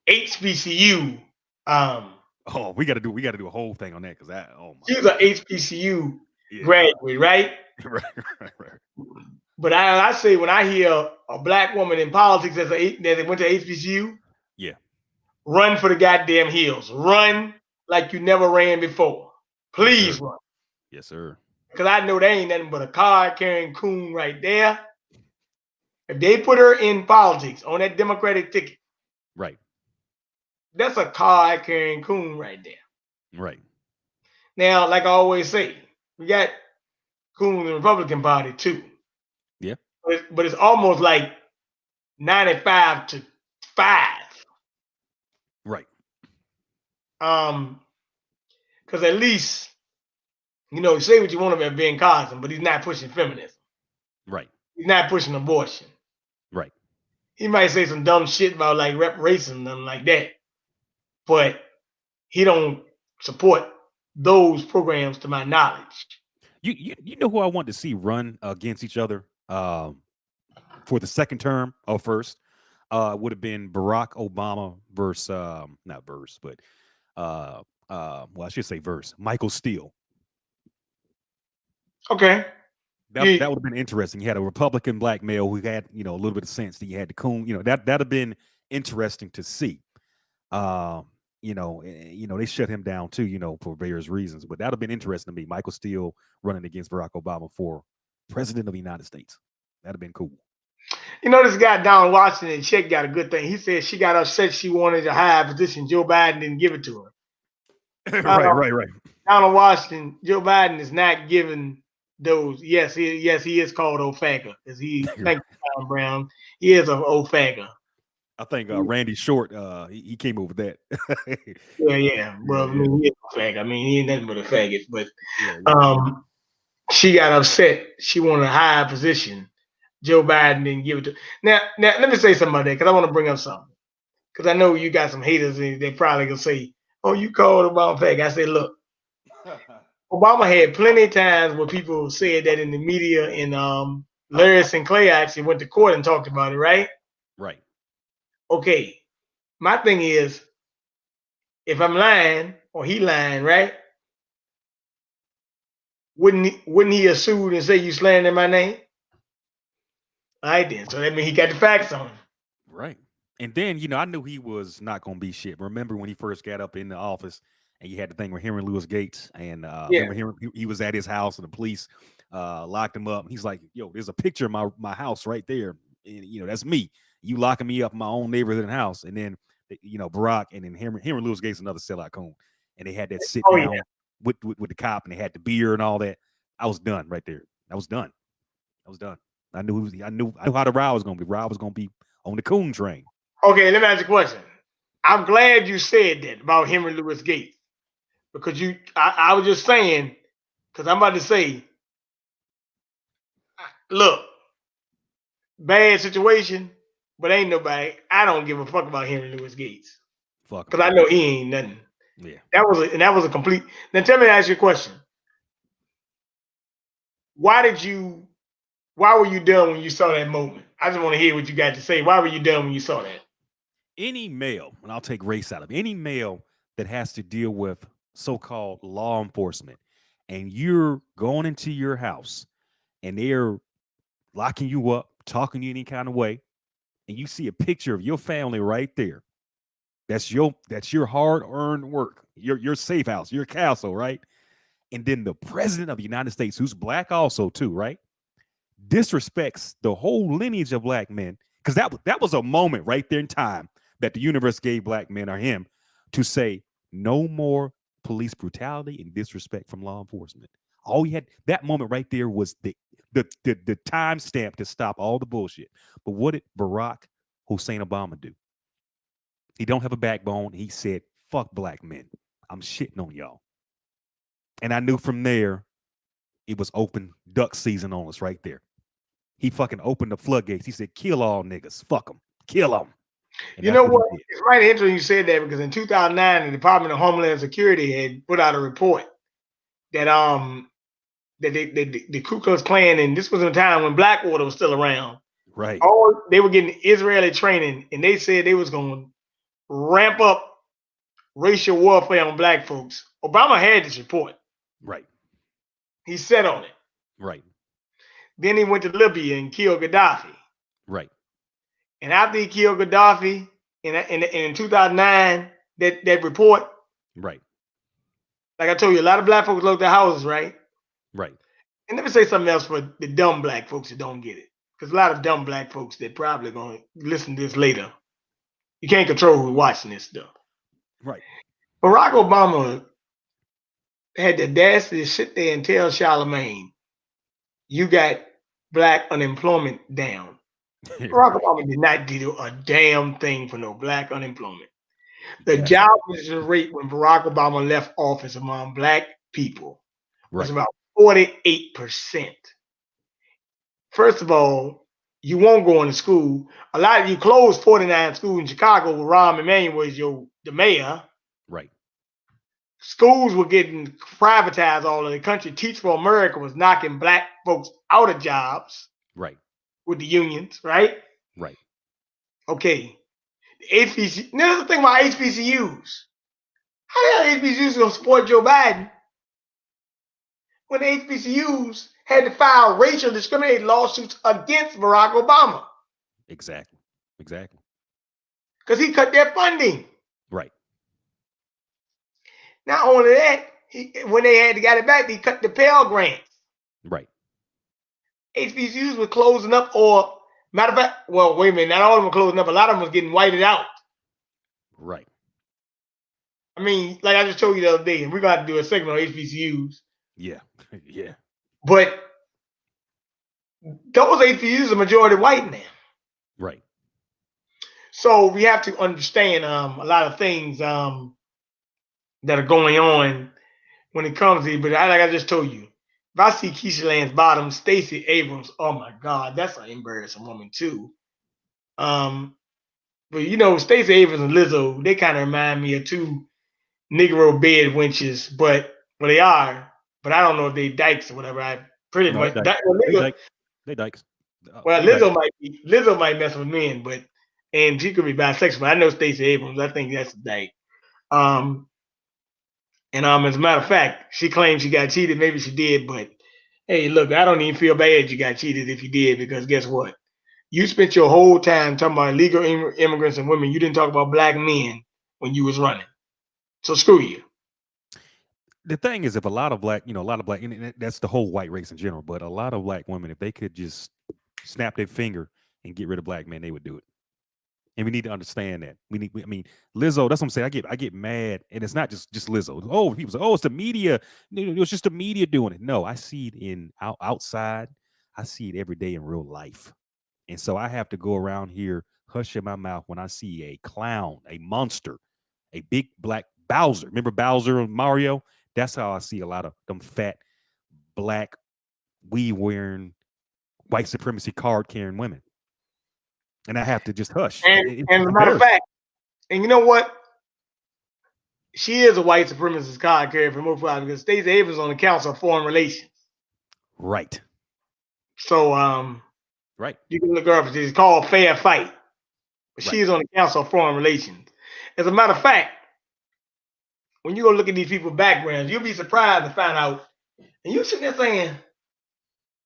HBCU. Oh, we gotta do a whole thing on that because that. Oh my She was an God. HBCU Yeah. graduate, right? Right. Right. But I say when I hear a black woman in politics that went to HBCU, Yeah. run for the goddamn hills. Run like you never ran before. Yes, sir. Please run. Yes, sir. Because I know they ain't nothing but a card carrying coon right there. If they put her in politics on that Democratic ticket, Right. that's a card carrying coon right there. Right. Now, like I always say, we got coons in the Republican Party too. Yeah. But it's almost like 95-5. Right. Because at least, say what you want about Ben Carson, but he's not pushing feminism. Right. He's not pushing abortion. Right. He might say some dumb shit about like reparations and nothing like that, but he don't support those programs to my knowledge. You know who I want to see run against each other for the second term or first would have been Barack Obama versus not verse but well I should say verse Michael Steele. Okay. That would have been interesting. You had a Republican black male who had a little bit of sense. That you had the coon. That'd have been interesting to see. They shut him down too. For various reasons. But that'd have been interesting to me. Michael Steele running against Barack Obama for president of the United States. That'd have been cool. This guy Don Washington, Chick got a good thing. He said she got upset she wanted a higher position. Joe Biden didn't give it to her. Right. Donald Washington, Joe Biden is not giving those. Yes, he is called Ofaga because thank you, Tom Brown. He is an Ofaga. I think Randy Short, he came up with that. Yeah. Well, I mean, he is a faggot. I mean, he ain't nothing but a faggot. But yeah. she got upset. She wanted a higher position. Joe Biden didn't give it to. Now let me say something about that because I want to bring up something. Because I know you got some haters and they probably gonna say, "Oh, you called Obama faggot." I said, "Look, Obama had plenty of times where people said that in the media, and Larry Sinclair actually went to court and talked about it, right? Right. Okay. My thing is, if I'm lying or he lying, right? Wouldn't he have sued and say you slandering my name? All right then. So that means he got the facts on him. Right. And then, I knew he was not going to be shit. Remember when he first got up in the office and you had the thing with Henry Louis Gates, and Yeah. remember he was at his house, and the police locked him up. He's like, "Yo, there's a picture of my house right there, and that's me. You locking me up in my own neighborhood and house." And then Barack, and then Henry Louis Gates, another sellout coon, and they had that sit Oh yeah. down with the cop, and they had the beer and all that. I was done right there. I was done. I was done. I knew how the ride was gonna be. Ride was gonna be on the coon train. Okay, let me ask you a question. I'm glad you said that about Henry Louis Gates because I was just saying because I'm about to say, look, bad situation, but ain't nobody. I don't give a fuck about Henry Louis Gates Fuck him. because I know he ain't nothing. Yeah. That was a complete. Now tell me, ask you a question. Why did you? Why were you done when you saw that moment? I just want to hear what you got to say. Why were you done when you saw that? Any male, and I'll take race out of it, any male that has to deal with so-called law enforcement, and you're going into your house and they're locking you up, talking to you any kind of way, and you see a picture of your family right there. That's your hard-earned work, your safe house, your castle, right? And then the president of the United States, who's black also too, right? Disrespects the whole lineage of black men, because that was a moment right there in time that the universe gave black men or him to say no more police brutality and disrespect from law enforcement. All you had that moment right there was the time stamp to stop all the bullshit. But what did Barack Hussein Obama do? He don't have a backbone. He said, "Fuck black men. I'm shitting on y'all." And I knew from there it was open duck season on us right there. He fucking opened the floodgates. He said, "Kill all niggas. Fuck them. Kill them." And You that's know what he what? did. It's right interesting you said that because in 2009, the Department of Homeland Security had put out a report that the Ku Klux Klan, and this was in a time when Blackwater was still around. Right. All they were getting Israeli training, and they said they was going to ramp up racial warfare on black folks. Obama had this report. Right. He sat on it. Right. Then he went to Libya and killed Gaddafi. Right. And after he killed Gaddafi in 2009, that report, Right. like I told you, a lot of black folks looked at houses, right? Right. And let me say something else for the dumb black folks that don't get it. Because a lot of dumb black folks that probably going to listen to this later. You can't control who's watching this stuff. Right. Barack Obama had the audacity to sit there and tell Charlemagne, you got black unemployment down. Barack Right. Obama did not do a damn thing for no black unemployment. The Yes. job rate when Barack Obama left office among black people was Right. about 48%. First of all, you won't go into school. A lot of you closed 49 schools in Chicago where Rahm Emanuel was the mayor. Right. Schools were getting privatized all over the country. Teach for America was knocking black folks out of jobs Right. with the unions, right? Right. Okay. The HBC. Now, there's the thing about HBCUs. How the hell HBCUs going to support Joe Biden when the HBCUs had to file racial discriminating lawsuits against Barack Obama? Exactly. Exactly. Because he cut their funding. Right. Not only that, when they had to get it back, he cut the Pell Grants. Right. HBCUs were closing up, or matter of fact, well, wait a minute, not all of them were closing up. A lot of them was getting whited out. Right. I mean, like I just told you the other day, and we're going to have to do a segment on HBCUs. Yeah. Yeah. But those HBCUs are majority white now. Right. So we have to understand a lot of things that are going on when it comes to it. But like I just told you, if I see Keisha Lance Bottom, Stacey Abrams, oh my God, that's an embarrassing woman too. But you know, Stacey Abrams and Lizzo, they kind of remind me of two Negro bed wenches, but well, they are. But I don't know if they dykes or whatever. I pretty No, much they that, dykes. well, They dykes. They dykes. well, They dykes. Lizzo might mess with men, but and she could be bisexual. But I know Stacey Abrams. I think that's a dyke. Um, as a matter of fact, she claims she got cheated. Maybe she did, but hey, look, I don't even feel bad you got cheated if you did, because guess what? You spent your whole time talking about illegal immigrants and women. You didn't talk about black men when you was running. So screw you. The thing is, if a lot of black, a lot of black, and that's the whole white race in general, but a lot of black women, if they could just snap their finger and get rid of black men, they would do it. And we need to understand that. I mean, Lizzo. That's what I'm saying. I get mad, and it's not just Lizzo. Oh, people say, oh, it's the media. It was just the media doing it. No, I see it outside. I see it every day in real life, and so I have to go around here hushing my mouth when I see a clown, a monster, a big black Bowser. Remember Bowser and Mario? That's how I see a lot of them fat black weave wearing white supremacy card carrying women, and I have to just hush. It's And as a matter of embarrassing. fact, and you know what? She is a white supremacist card carrier for most part because Stacey Abrams on the Council of Foreign Relations. Right. So Right. you can look her up. It's called Fair Fight. But Right. she's on the Council of Foreign Relations. As a matter of fact, when you go look at these people's backgrounds, you'll be surprised to find out. And you sitting there saying,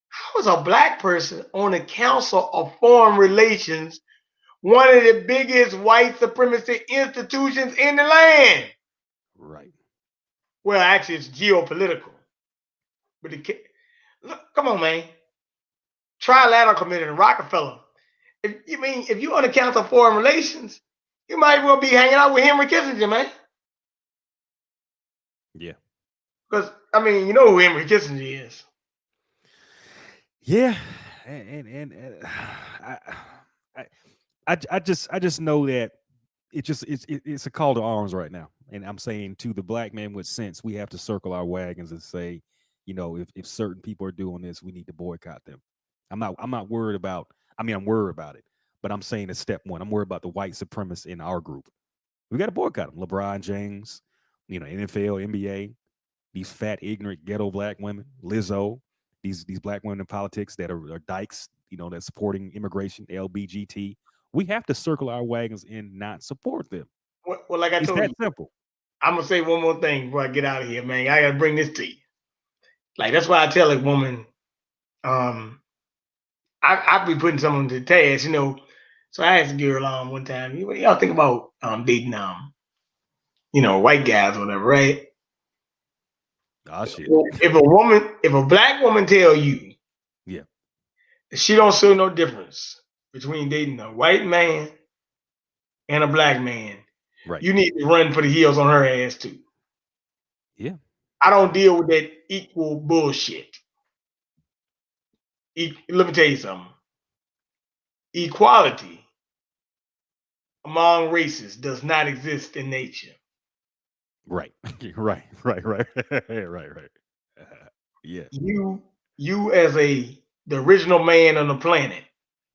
how is a black person on the Council of Foreign Relations, one of the biggest white supremacy institutions in the land? Right. Well, actually, it's geopolitical. But look, come on, man. Trilateral Committee and Rockefeller. If you're on the Council of Foreign Relations, you might well be hanging out with Henry Kissinger, man. Yeah. Because you know who Henry Kissinger is. Yeah. And I, I just know that it's a call to arms right now, and I'm saying to the black man with sense, we have to circle our wagons and say, if certain people are doing this, we need to boycott them. I'm not worried about. I mean, I'm worried about it, but I'm saying it's step one. I'm worried about the white supremacists in our group. We got to boycott them. LeBron James, NFL, NBA, these fat, ignorant, ghetto black women, Lizzo, these black women in politics that are dykes, that's supporting immigration, LBGT. We have to circle our wagons and not support them. Well, like I It's told that you, simple. I'm gonna say one more thing before I get out of here, man. I gotta bring this to you. Like that's why I tell a woman, um, I be putting someone to the task. So I asked a girl one time, what y'all think about dating white guys or whatever, right? Oh shit. If a black woman tell you Yeah. she don't see no difference between dating a white man and a black man, Right. you need to run for the hills on her ass too. Yeah. I don't deal with that equal bullshit. Let me tell you something. Equality among races does not exist in nature. Right. right. Right. Right. right. Right. Yeah. You as the original man on the planet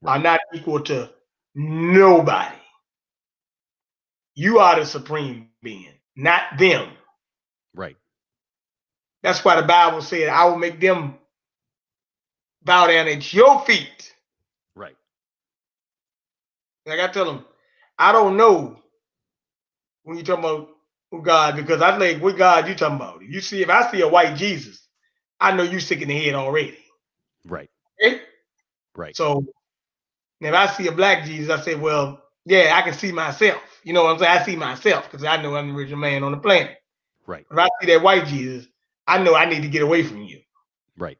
are Right. not equal to nobody. You are the supreme being, not them. Right. That's why the Bible said, I will make them bow down at your feet. Right. Like I tell them, I don't know when you talking about God, because I think what God you talking about. If I see a white Jesus, I know you sick in the head already. Right. Okay? Right. So if I see a black Jesus, I say, well, yeah, I can see myself. You know what I'm saying? I see myself because I know I'm the original man on the planet. Right. If I see that white Jesus, I know I need to get away from you Right.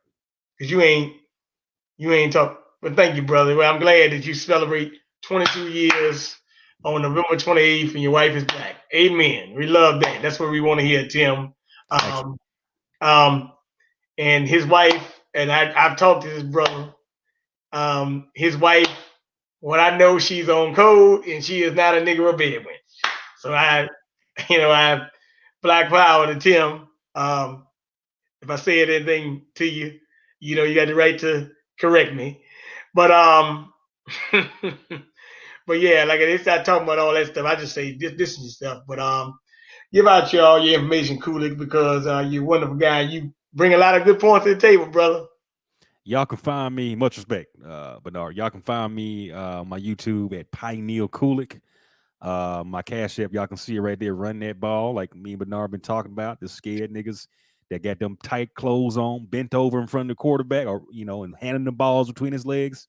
because you ain't talk. But thank you, brother. Well, I'm glad that you celebrate 22 years on November 28th and your wife is black. Amen. We love that. That's what we want to hear, Tim. Excellent. Um, um, and his wife, and I've talked to this brother. His wife, what I know, she's on code and she is not a nigger or bedouin. So I black power to Tim. If I said anything to you, you got the right to correct me. But but yeah, like they start talking about all that stuff. I just say this is stuff. But give out all your information, Coolicc, because you're a wonderful guy. You bring a lot of good points to the table, brother. Y'all can find me, much respect, Bernard. Y'all can find me my YouTube at Pineal Coolicc. My cash app, y'all can see it right there, run that ball, like me and Bernard been talking about, the scared niggas that got them tight clothes on, bent over in front of the quarterback, or and handing the balls between his legs.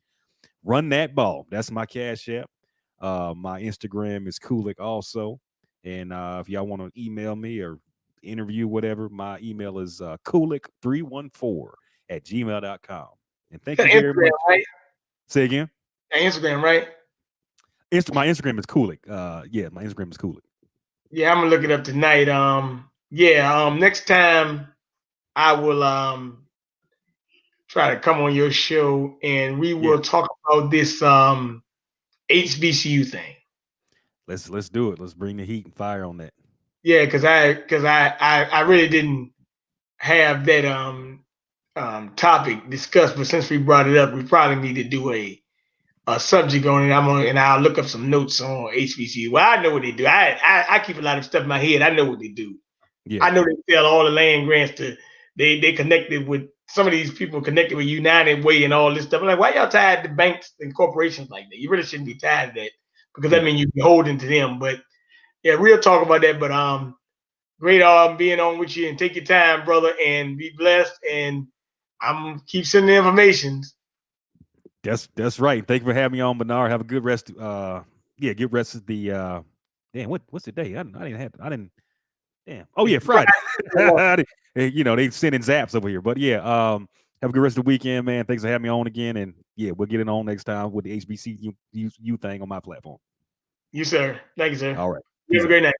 Run that ball. That's my cash app. My Instagram is Coolicc also. And if y'all want to email me or interview, whatever, my email is Coolicc314@gmail.com. And thank you very Instagram, much. right? Say again. Instagram, right? My Instagram is Coolicc. Yeah, my Instagram is Coolicc. Yeah, I'm gonna look it up tonight. Next time I will try to come on your show and we Yeah, will talk about this HBCU thing. let's do it. Let's bring the heat and fire on that. Yeah, because I really didn't have that topic discussed, but since we brought it up, we probably need to do a subject on it. I'll look up some notes on HBCU. Well, I know what they do. I keep a lot of stuff in my head. I know what they do. Yeah, I know they sell all the land grants to they connected with some of these people connected with United Way and all this stuff. I'm like, why y'all tied to banks and corporations like that? You really shouldn't be tied to that because that yeah. means you're beholden to them. But yeah, we'll talk about that. But great being on with you and take your time, brother, and be blessed. And I'm keep sending the information. That's right. Thank you for having me on, Bernard. Have a good rest. Yeah, good rest of the. Damn, what's the day? I didn't. Damn. Oh yeah, Friday. They sending zaps over here, but yeah. Have a good rest of the weekend, man. Thanks for having me on again, and yeah, we'll get it on next time with the HBCU thing on my platform. You, sir. Thank you, sir. All right. You Peace have a out. great night.